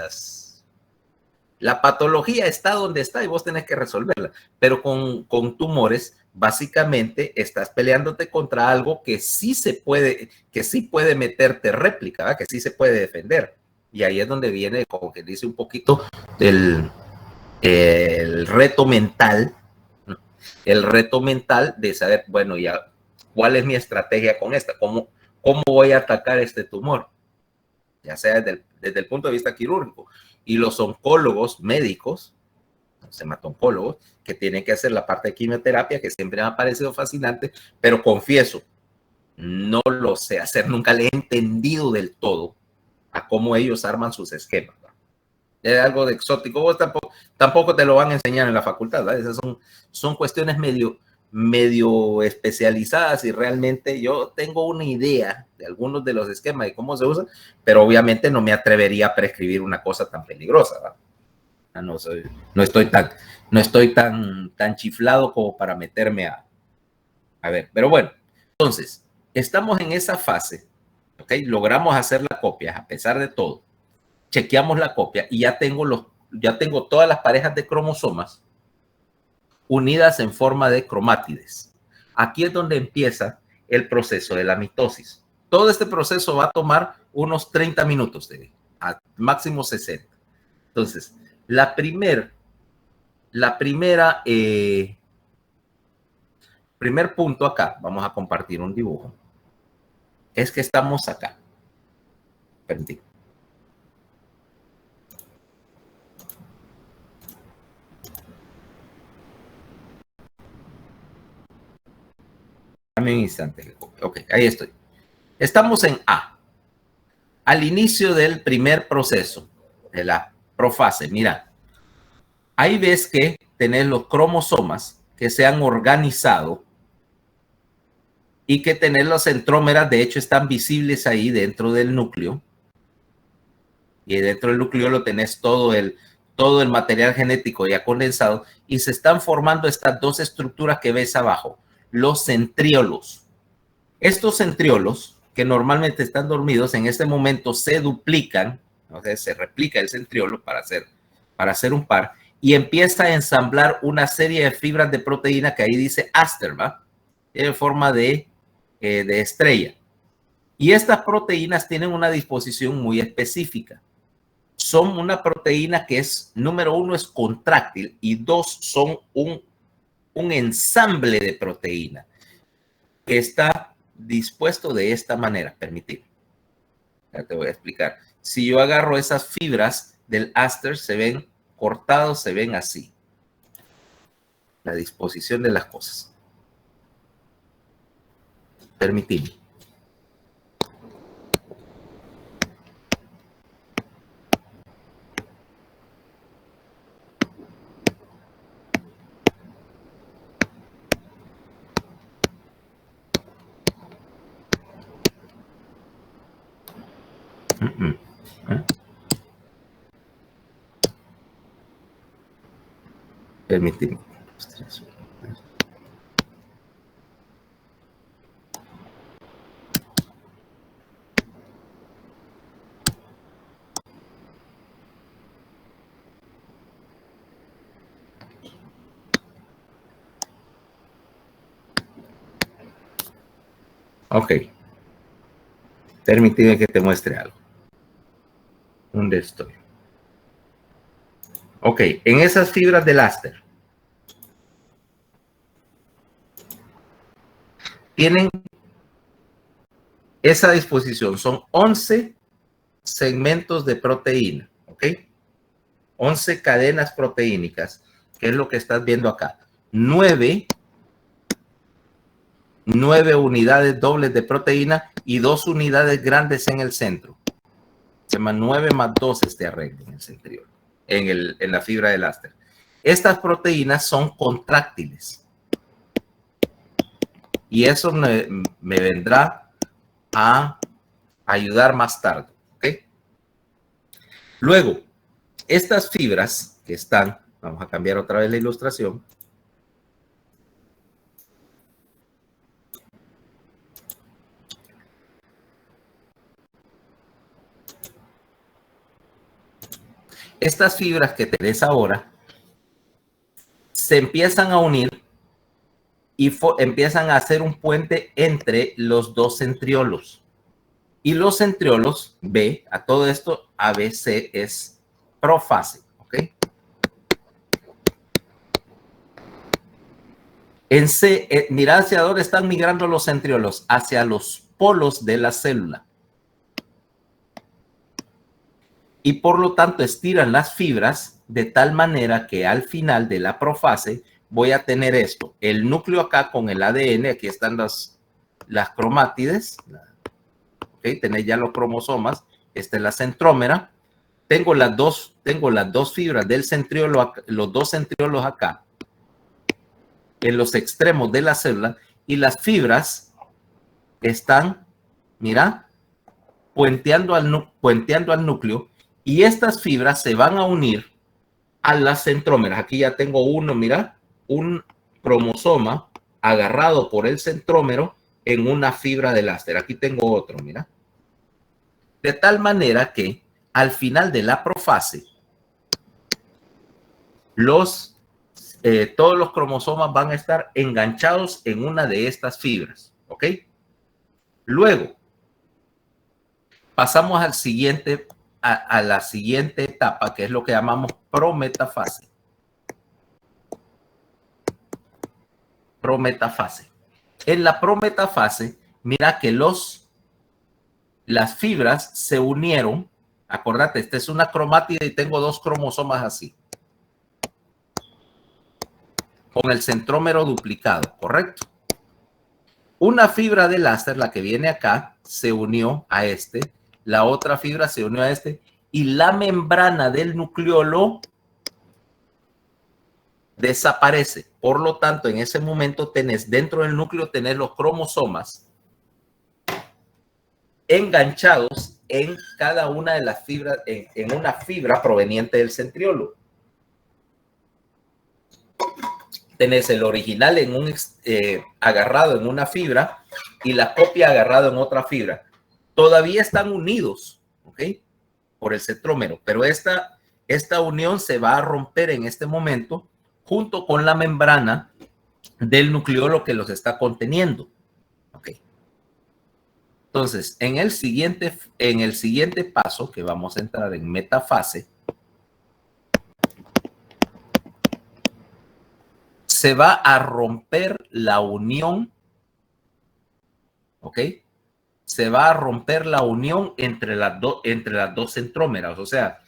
la patología está donde está y vos tenés que resolverla, pero con tumores, básicamente estás peleándote contra algo que sí puede meterte réplica, ¿verdad? Que sí se puede defender. Y ahí es donde viene, como que dice un poquito, el reto mental, ¿no? El reto mental de saber, bueno, ya, ¿cuál es mi estrategia con esta? ¿Cómo voy a atacar este tumor? Ya sea desde el punto de vista quirúrgico. Y los oncólogos médicos, los hematooncólogos, que tienen que hacer la parte de quimioterapia, que siempre me ha parecido fascinante, pero confieso, no lo sé hacer, nunca le he entendido del todo a cómo ellos arman sus esquemas. Es algo de exótico, vos tampoco te lo van a enseñar en la facultad, ¿verdad? Esas son cuestiones medio especializadas y realmente yo tengo una idea de algunos de los esquemas y cómo se usan, pero obviamente no me atrevería a prescribir una cosa tan peligrosa, ¿verdad? No estoy tan chiflado como para meterme a ver, pero bueno, entonces, estamos en esa fase, ¿ok? Logramos hacer la copia a pesar de todo, chequeamos la copia y ya tengo todas las parejas de cromosomas unidas en forma de cromátides. Aquí es donde empieza el proceso de la mitosis. Todo este proceso va a tomar unos 30 minutos, a máximo 60. Entonces, primer punto acá, vamos a compartir un dibujo, es que estamos acá. Permítame. Dame un instante. Ok, ahí estoy. Estamos en A. Al inicio del primer proceso, de la profase, mira, ahí ves que tenés los cromosomas que se han organizado y que tenés los centrómeras, de hecho están visibles ahí dentro del núcleo. Y dentro del núcleo lo tenés todo el material genético ya condensado y se están formando estas dos estructuras que ves abajo, los centriolos. Estos centriolos, que normalmente están dormidos, en este momento se duplican, o sea, se replica el centriolo para hacer un par, y empieza a ensamblar una serie de fibras de proteína que ahí dice aster, ¿va? En forma de estrella. Y estas proteínas tienen una disposición muy específica. Son una proteína que es, número 1, es contráctil, y 2, son un ensamble de proteína que está dispuesto de esta manera. Permitir. Ya te voy a explicar. Si yo agarro esas fibras del aster, se ven cortados, se ven así. La disposición de las cosas. Permitir. Permíteme. Ok. Permíteme que te muestre algo. ¿Dónde estoy? Ok, en esas fibras del aster tienen esa disposición. Son 11 segmentos de proteína, ¿ok? 11 cadenas proteínicas, que es lo que estás viendo acá. 9 unidades dobles de proteína y 2 unidades grandes en el centro. Se llama 9 más 2 este arreglo en el centriolo, en la fibra del aster. Estas proteínas son contráctiles. Y eso me vendrá a ayudar más tarde, ¿ok? Luego, estas fibras que están, vamos a cambiar otra vez la ilustración. Estas fibras que tenés ahora se empiezan a unir y empiezan a hacer un puente entre los dos centriolos. Y los centriolos, B, a todo esto, ABC es profase, ¿ok? En C, mira hacia dónde están migrando los centriolos, hacia los polos de la célula. Y por lo tanto estiran las fibras de tal manera que al final de la profase voy a tener esto, el núcleo acá con el ADN, aquí están las cromátides, ¿okay? Tenéis ya los cromosomas, esta es la centrómera, tengo las dos fibras del centriolo, los dos centriolos acá, en los extremos de la célula, y las fibras están, mira, puenteando al núcleo, y estas fibras se van a unir a las centrómeras. Aquí ya tengo uno, mira, un cromosoma agarrado por el centrómero en una fibra del aster. Aquí tengo otro, mira. De tal manera que al final de la profase, todos los cromosomas van a estar enganchados en una de estas fibras, ¿ok? Luego, pasamos al siguiente, a la siguiente etapa, que es lo que llamamos prometafase. Prometafase. En la prometafase, mira que las fibras se unieron. Acordate, esta es una cromátide y tengo dos cromosomas así, con el centrómero duplicado, ¿correcto? Una fibra del aster, la que viene acá, se unió a este, la otra fibra se unió a este, y la membrana del nucleolo desaparece. Por lo tanto, en ese momento tenés dentro del núcleo, tenés los cromosomas enganchados en cada una de las fibras, en una fibra proveniente del centriolo. Tenés el original agarrado en una fibra y la copia agarrado en otra fibra. todavía están unidos, ¿ok? Por el centrómero, pero esta unión se va a romper en este momento junto con la membrana del nucleolo que los está conteniendo, ¿ok? Entonces, en el siguiente paso, que vamos a entrar en metafase, se va a romper la unión, ¿ok? Se va a romper la unión entre las dos centrómeras, o sea,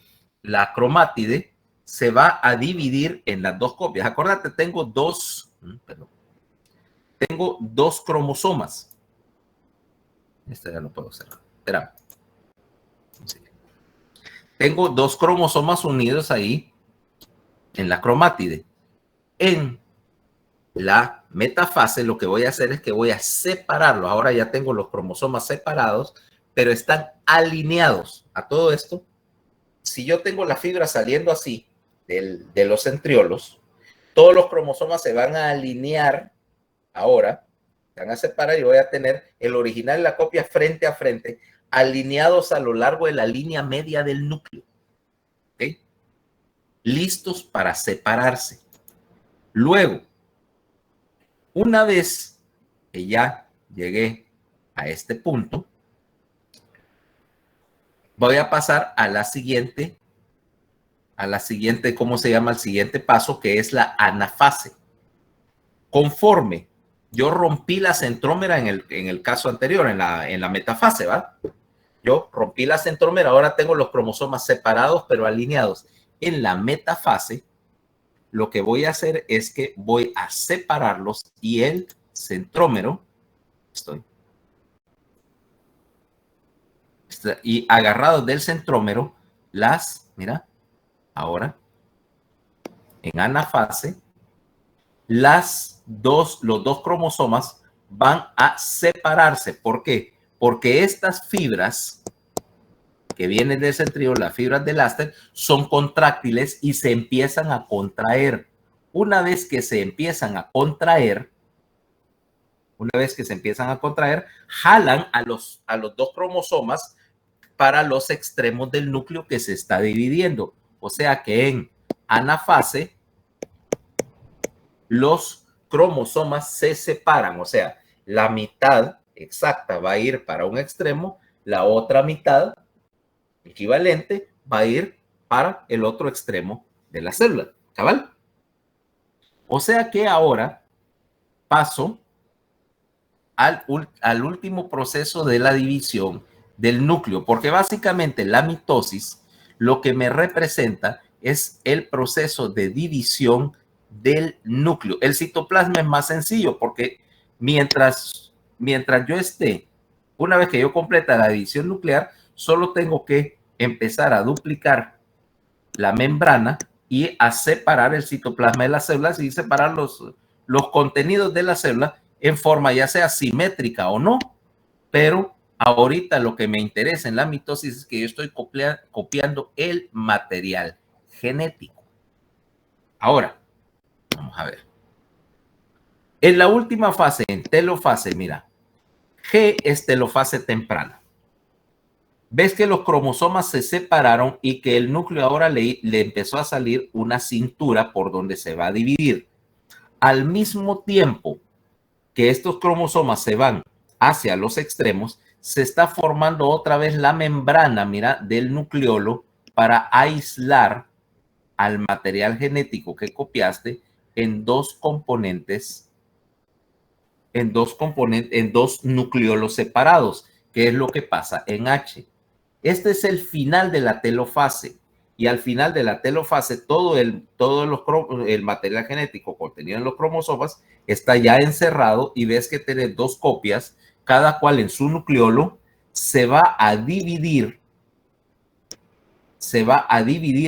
la cromátide se va a dividir en las dos copias. Acuérdate, tengo dos cromosomas. Esta ya lo puedo cerrar. Espera. Sí. Tengo dos cromosomas unidos ahí en la cromátide. En la metafase lo que voy a hacer es que voy a separarlos. Ahora ya tengo los cromosomas separados, pero están alineados a todo esto. Si yo tengo la fibra saliendo así de los centriolos, todos los cromosomas se van a alinear ahora, se van a separar y voy a tener el original y la copia frente a frente, alineados a lo largo de la línea media del núcleo. ¿Okay? Listos para separarse. Luego, una vez que ya llegué a este punto, voy a pasar a la siguiente, ¿cómo se llama? El siguiente paso, que es la anafase. Conforme yo rompí la centrómera en el caso anterior, en la metafase, ¿va? Yo rompí la centrómera, ahora tengo los cromosomas separados, pero alineados. En la metafase, lo que voy a hacer es que voy a separarlos y el centrómero, y agarrados del centrómero, mira, ahora, en anafase, los dos cromosomas van a separarse. ¿Por qué? Porque estas fibras que vienen del centríolo, las fibras del áster, son contráctiles y se empiezan a contraer. Una vez que se empiezan a contraer, jalan a los dos cromosomas para los extremos del núcleo que se está dividiendo. O sea que en anafase, los cromosomas se separan. O sea, la mitad exacta va a ir para un extremo, la otra mitad equivalente va a ir para el otro extremo de la célula. ¿Cabal? O sea que ahora paso al último proceso de la división del núcleo, porque básicamente la mitosis lo que me representa es el proceso de división del núcleo. El citoplasma es más sencillo porque mientras yo esté, una vez que yo completa la división nuclear, solo tengo que empezar a duplicar la membrana y a separar el citoplasma de las células y separar los contenidos de la célula en forma ya sea simétrica o no, pero ahorita lo que me interesa en la mitosis es que yo estoy copiando el material genético. Ahora, vamos a ver. En la última fase, en telofase, mira, G es telofase temprana. Ves que los cromosomas se separaron y que el núcleo ahora le empezó a salir una cintura por donde se va a dividir. Al mismo tiempo que estos cromosomas se van hacia los extremos, se está formando otra vez la membrana, mira, del nucleolo para aislar al material genético que copiaste en dos componentes, en dos nucleolos separados, que es lo que pasa en H. Este es el final de la telofase. Y al final de la telofase, todo el material genético contenido en los cromosomas está ya encerrado y ves que tiene dos copias, cada cual en su nucleolo, se va a dividir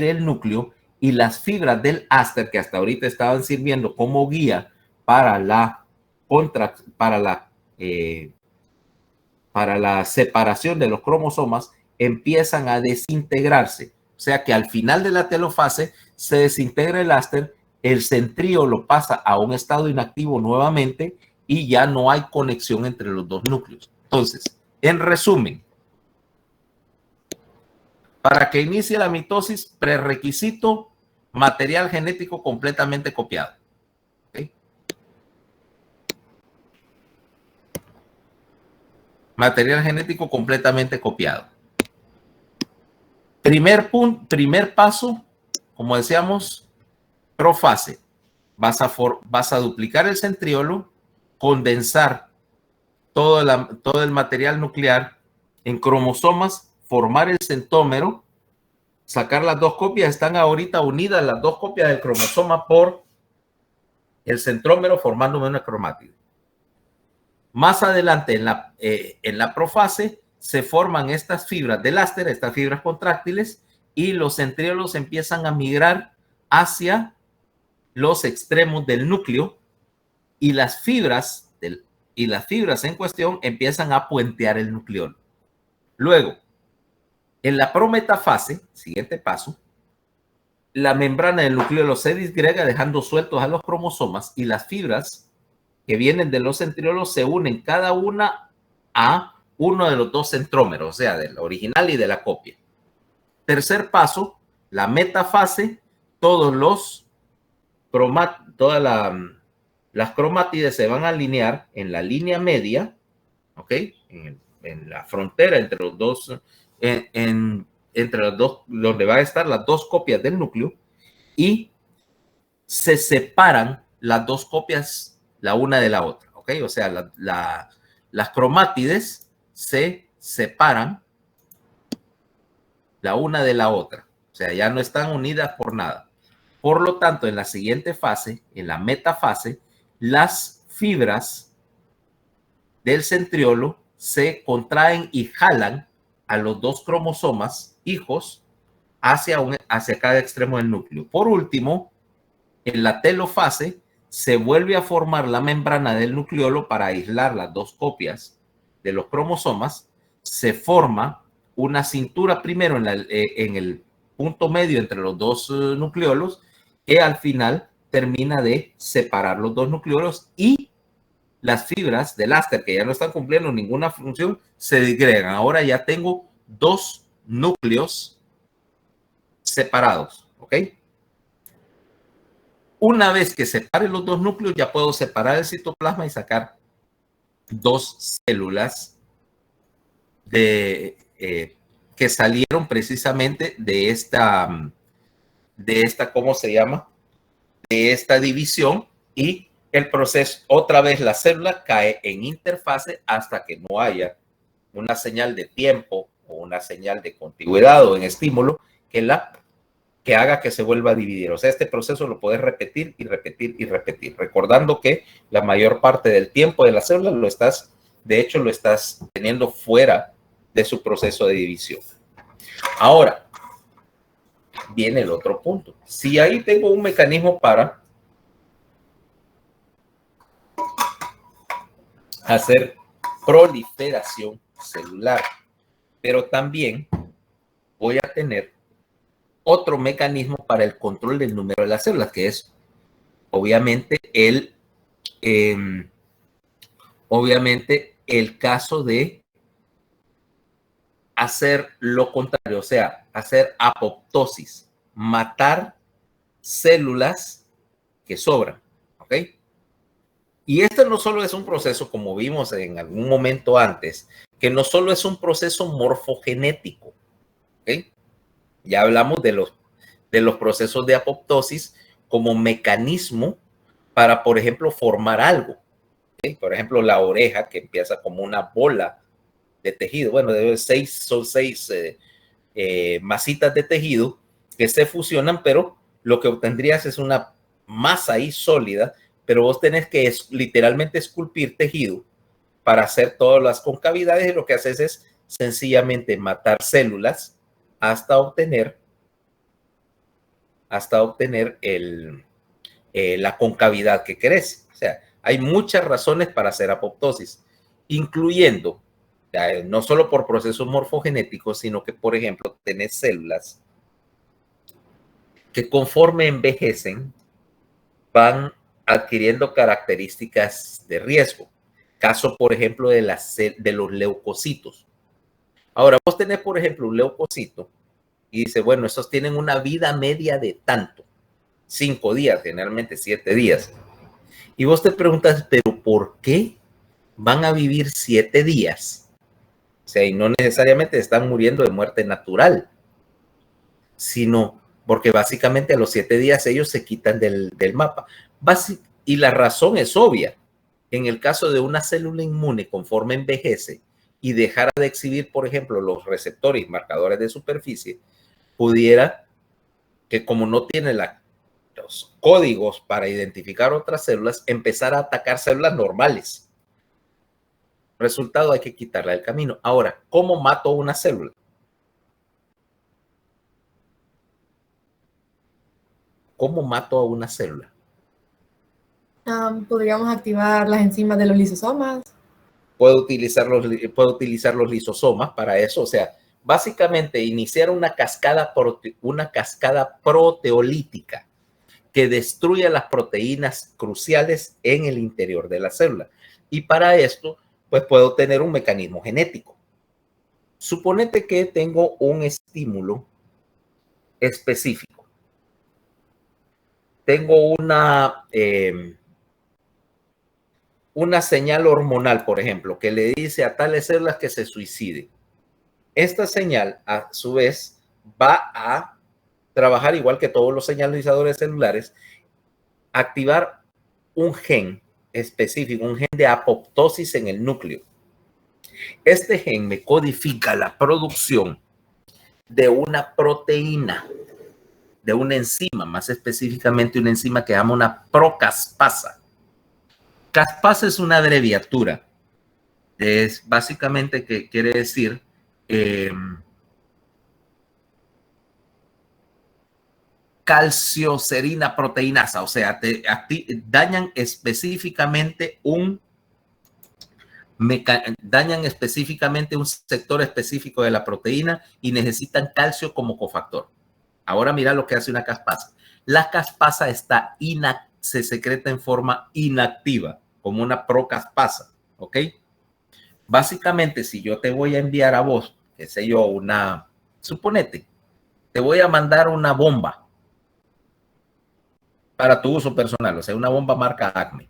el núcleo y las fibras del áster que hasta ahorita estaban sirviendo como guía para la separación de los cromosomas empiezan a desintegrarse. O sea que al final de la telofase se desintegra el áster, el centríolo pasa a un estado inactivo nuevamente y ya no hay conexión entre los dos núcleos. Entonces, en resumen, Para que inicie la mitosis, prerequisito, material genético completamente copiado. ¿Okay? Material genético completamente copiado. Primer paso, como decíamos, profase. Vas a duplicar el centriolo, condensar todo el material nuclear en cromosomas, formar el centómero, sacar las dos copias. Están ahorita unidas las dos copias del cromosoma por el centrómero, formándome una cromátide. Más adelante, en la profase, se forman estas fibras de Laster, estas fibras contráctiles, y los centriolos empiezan a migrar hacia los extremos del núcleo, y las fibras en cuestión empiezan a puentear el nucleolo. Luego, en la prometafase, siguiente paso, la membrana del nucleolo se disgrega dejando sueltos a los cromosomas, y las fibras que vienen de los centriolos se unen cada una a uno de los dos centrómeros, o sea, del original y de la copia. Tercer paso, la metafase, todas las cromátides se van a alinear en la línea media, ¿ok? En la frontera entre los dos, entre los dos, donde van a estar las dos copias del núcleo, y se separan las dos copias la una de la otra, ¿ok? O sea, las cromátides se separan la una de la otra, o sea, ya no están unidas por nada. Por lo tanto, en la siguiente fase, en la metafase, las fibras del centriolo se contraen y jalan a los dos cromosomas hijos hacia cada extremo del núcleo. Por último, en la telofase se vuelve a formar la membrana del nucleolo para aislar las dos copias de los cromosomas. Se forma una cintura primero en el punto medio entre los dos nucleolos, que al final termina de separar los dos nucleolos, y las fibras de Laster, que ya no están cumpliendo ninguna función, se disgregan. Ahora ya tengo dos núcleos separados, ¿ok? Una vez que separe los dos núcleos, ya puedo separar el citoplasma y sacar dos células que salieron precisamente de esta, ¿cómo se llama? De esta división, y el proceso, otra vez la célula cae en interfase hasta que no haya una señal de tiempo o una señal de contigüidad o en estímulo que haga que se vuelva a dividir. O sea, este proceso lo puedes repetir y repetir y repetir, recordando que la mayor parte del tiempo de la célula lo estás teniendo fuera de su proceso de división. Ahora, viene el otro punto. Si ahí tengo un mecanismo para hacer proliferación celular, pero también voy a tener otro mecanismo para el control del número de las células, que es obviamente el caso de hacer lo contrario, o sea, hacer apoptosis, matar células que sobran, ¿ok? Y esto no solo es un proceso, como vimos en algún momento antes, que no solo es un proceso morfogenético, ¿ok? Ya hablamos de los procesos de apoptosis como mecanismo para, por ejemplo, formar algo, ¿ok? Por ejemplo, la oreja, que empieza como una bola de tejido. Bueno, son seis masitas de tejido que se fusionan, pero lo que obtendrías es una masa ahí sólida, pero vos tenés que literalmente esculpir tejido para hacer todas las concavidades, y lo que haces es sencillamente matar células hasta obtener la concavidad que querés. O sea, hay muchas razones para hacer apoptosis, incluyendo no solo por procesos morfogenéticos, sino que, por ejemplo, tenés células que conforme envejecen van adquiriendo características de riesgo. Caso, por ejemplo, de los leucocitos. Ahora, vos tenés, por ejemplo, un leucocito y dice, bueno, estos tienen una vida media de tanto, 5 días, generalmente 7 días. Y vos te preguntas, ¿pero por qué van a vivir 7 días? O sea, y no necesariamente están muriendo de muerte natural, sino porque básicamente a los 7 días ellos se quitan del mapa. Y la razón es obvia. En el caso de una célula inmune, conforme envejece y dejara de exhibir, por ejemplo, los receptores y marcadores de superficie, pudiera que, como no tiene los códigos para identificar otras células, empezar a atacar células normales. Resultado, hay que quitarla del camino. Ahora, ¿cómo mato una célula? ¿Cómo mato a una célula? Podríamos activar las enzimas de los lisosomas. Puedo utilizar los lisosomas para eso. O sea, básicamente iniciar una cascada proteolítica que destruya las proteínas cruciales en el interior de la célula. Y para esto, pues puedo tener un mecanismo genético. Suponete que tengo un estímulo específico. Tengo una señal hormonal, por ejemplo, que le dice a tales células que se suiciden. Esta señal, a su vez, va a trabajar igual que todos los señalizadores celulares, activar un gen específico, un gen de apoptosis en el núcleo. Este gen me codifica la producción de una proteína, de una enzima, más específicamente una enzima que se llama una procaspasa. Caspasa es una abreviatura. Es básicamente que quiere decir calcioserina proteinasa, o sea, dañan específicamente un sector específico de la proteína y necesitan calcio como cofactor. Ahora mira lo que hace una caspasa. La caspasa se secreta en forma inactiva, como una procaspasa, ¿ok? Básicamente, si yo te voy a enviar a vos, qué sé yo, suponete, te voy a mandar una bomba para tu uso personal, o sea, una bomba marca Acme.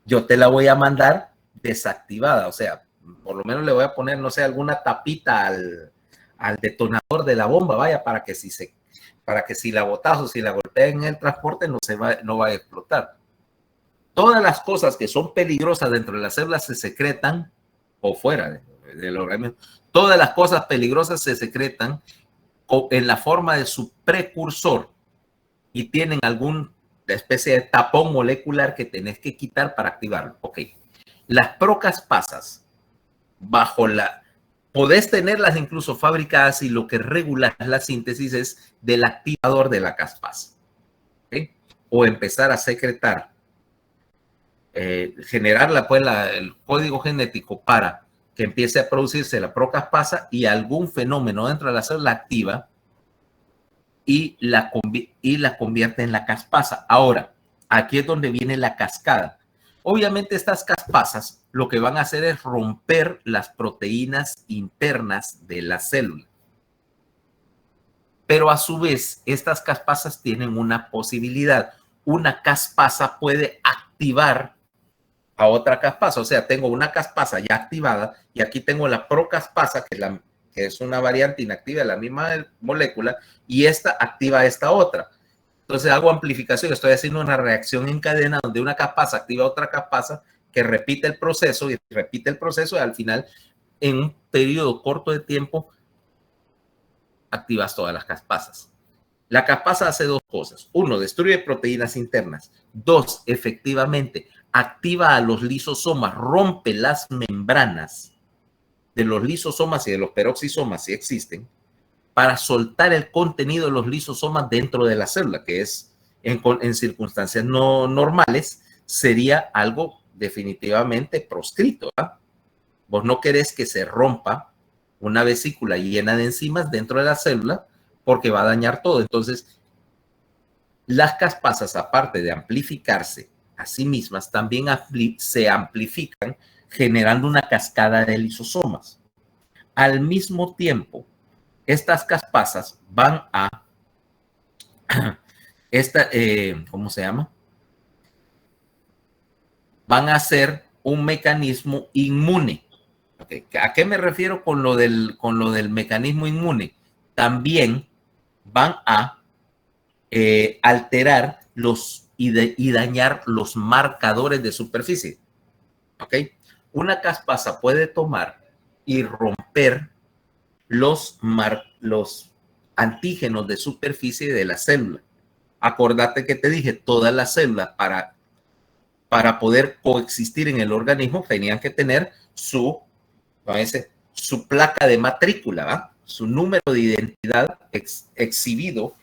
Yo te la voy a mandar desactivada, o sea, por lo menos le voy a poner, no sé, alguna tapita al detonador de la bomba, vaya, para que si la botas o si la golpea en el transporte no va a explotar. Todas las cosas que son peligrosas dentro de las células se secretan o fuera del organismo. Todas las cosas peligrosas se secretan en la forma de su precursor y tienen alguna especie de tapón molecular que tenés que quitar para activarlo. Ok. Las procaspasas, podés tenerlas incluso fabricadas y lo que regula la síntesis es del activador de la caspasa. ¿Okay? O empezar a secretar, generar el código genético para que empiece a producirse la procaspasa y algún fenómeno dentro de la célula activa y la convierte en la caspasa. Ahora, aquí es donde viene la cascada. Obviamente estas caspasas lo que van a hacer es romper las proteínas internas de la célula. Pero a su vez, estas caspasas tienen una posibilidad. Una caspasa puede activar a otra caspasa. O sea, tengo una caspasa ya activada y aquí tengo la procaspasa, que es una variante inactiva de la misma molécula, y esta activa a esta otra. Entonces hago amplificación, estoy haciendo una reacción en cadena donde una caspasa activa a otra caspasa que repite el proceso y al final, en un periodo corto de tiempo, activas todas las caspasas. La caspasa hace dos cosas. Uno, destruye proteínas internas. Dos, efectivamente, activa a los lisosomas, rompe las membranas de los lisosomas y de los peroxisomas, si existen, para soltar el contenido de los lisosomas dentro de la célula, que es, en circunstancias no normales, sería algo definitivamente proscrito. ¿eh? Vos no querés que se rompa una vesícula llena de enzimas dentro de la célula porque va a dañar todo. Entonces, las caspasas, aparte de amplificarse a sí mismas, también se amplifican generando una cascada de lisosomas. Al mismo tiempo, estas caspasas van a, ¿cómo se llama? Van a ser un mecanismo inmune. Okay. ¿A qué me refiero con lo del mecanismo inmune? También van a alterar y dañar los marcadores de superficie. ¿Okay? Una caspasa puede tomar y romper los antígenos de superficie de la célula. Acordate que te dije, todas las células para poder coexistir en el organismo tenían que tener su placa de matrícula, ¿va? Su número de identidad exhibido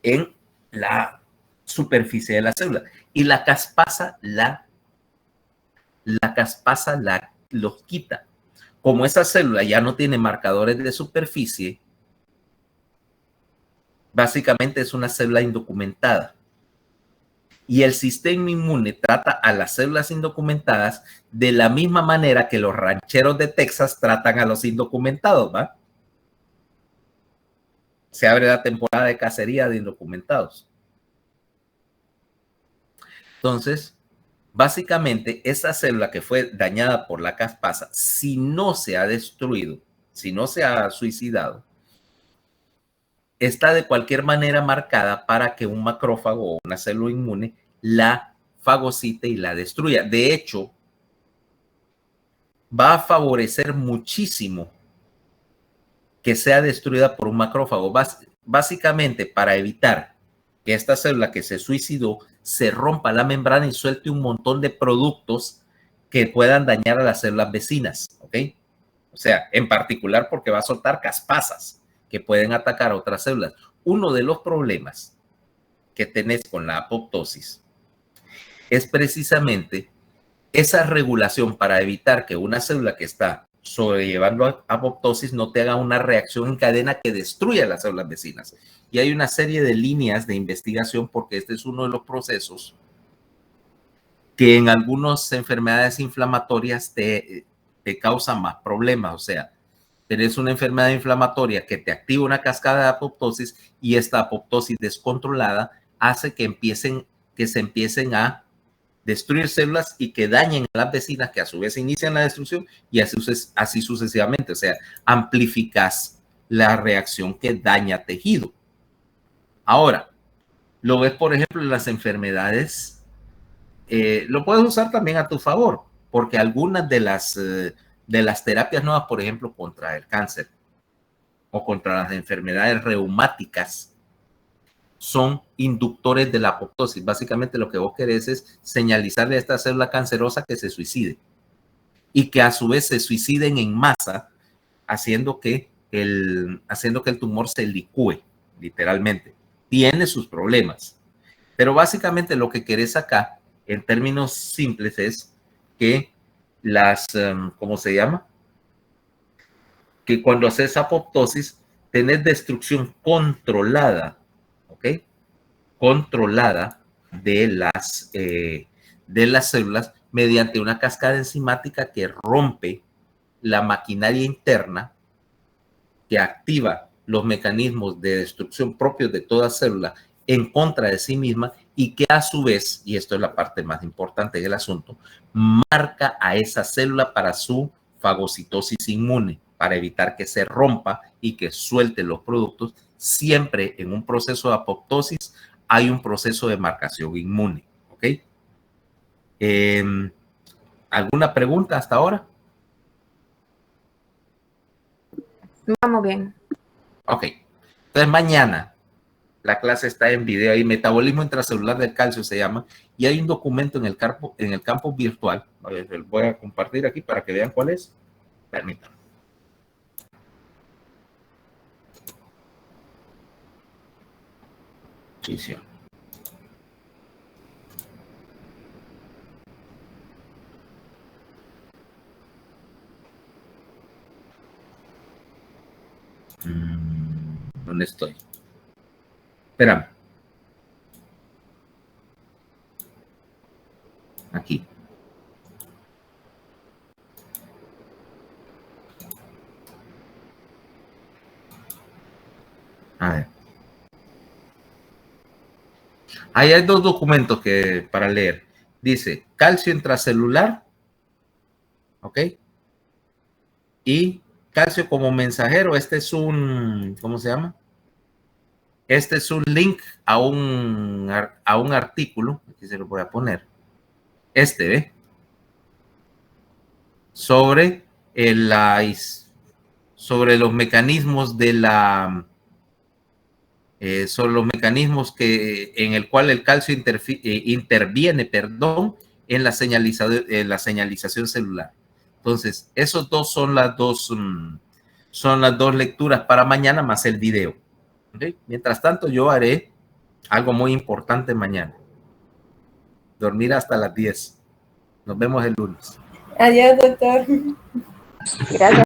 en la superficie de la célula. Y la caspasa los quita. Como esa célula ya no tiene marcadores de superficie, básicamente es una célula indocumentada. Y el sistema inmune trata a las células indocumentadas de la misma manera que los rancheros de Texas tratan a los indocumentados, ¿va? Se abre la temporada de cacería de indocumentados. Entonces, básicamente, esa célula que fue dañada por la caspasa, si no se ha destruido, si no se ha suicidado, está de cualquier manera marcada para que un macrófago o una célula inmune la fagocite y la destruya. De hecho, va a favorecer muchísimo que sea destruida por un macrófago. Básicamente, para evitar que esta célula que se suicidó se rompa la membrana y suelte un montón de productos que puedan dañar a las células vecinas, ¿ok? O sea, en particular porque va a soltar caspasas que pueden atacar a otras células. Uno de los problemas que tenés con la apoptosis es precisamente esa regulación para evitar que una célula que está sobrellevando apoptosis no te haga una reacción en cadena que destruya las células vecinas. Y hay una serie de líneas de investigación porque este es uno de los procesos que en algunas enfermedades inflamatorias te causan más problemas. O sea, tenés una enfermedad inflamatoria que te activa una cascada de apoptosis y esta apoptosis descontrolada hace que se empiecen a destruir células y que dañen a las vecinas que a su vez inician la destrucción y así sucesivamente. O sea, amplificas la reacción que daña tejido. Ahora, lo ves, por ejemplo, en las enfermedades, lo puedes usar también a tu favor, porque algunas de las terapias nuevas, por ejemplo, contra el cáncer o contra las enfermedades reumáticas, son inductores de la apoptosis. Básicamente lo que vos querés es señalizarle a esta célula cancerosa que se suicide y que a su vez se suiciden en masa, haciendo que el tumor se licúe, literalmente. Tiene sus problemas. Pero básicamente lo que querés acá, en términos simples, es que ¿cómo se llama? Que cuando haces apoptosis, tenés destrucción controlada, ¿ok? Controlada de las células mediante una cascada enzimática que rompe la maquinaria interna, que activa los mecanismos de destrucción propios de toda célula en contra de sí misma y que a su vez, y esto es la parte más importante del asunto, marca a esa célula para su fagocitosis inmune, para evitar que se rompa y que suelte los productos. Siempre en un proceso de apoptosis hay un proceso de marcación inmune, ¿ok? ¿Alguna pregunta hasta ahora? Vamos bien. Ok. Entonces mañana la clase está en video y metabolismo intracelular del calcio se llama, y hay un documento en el campo virtual. Voy a compartir aquí para que vean cuál es. Permítanme. Sí, sí. ¿Dónde estoy? Espérame. Aquí. A ver. Ahí hay dos documentos para leer. Dice calcio intracelular, ¿ok? Y calcio como mensajero. Este es un, ¿cómo se llama? Este es un link a un artículo. Aquí se lo voy a poner. ¿Ve? Sobre sobre los mecanismos de sobre los mecanismos en el cual el calcio interviene, perdón, en la señalización celular. Entonces, esos dos son las dos lecturas para mañana más el video. ¿Okay? Mientras tanto, yo haré algo muy importante mañana. Dormir hasta las 10. Nos vemos el lunes. Adiós, doctor. Gracias.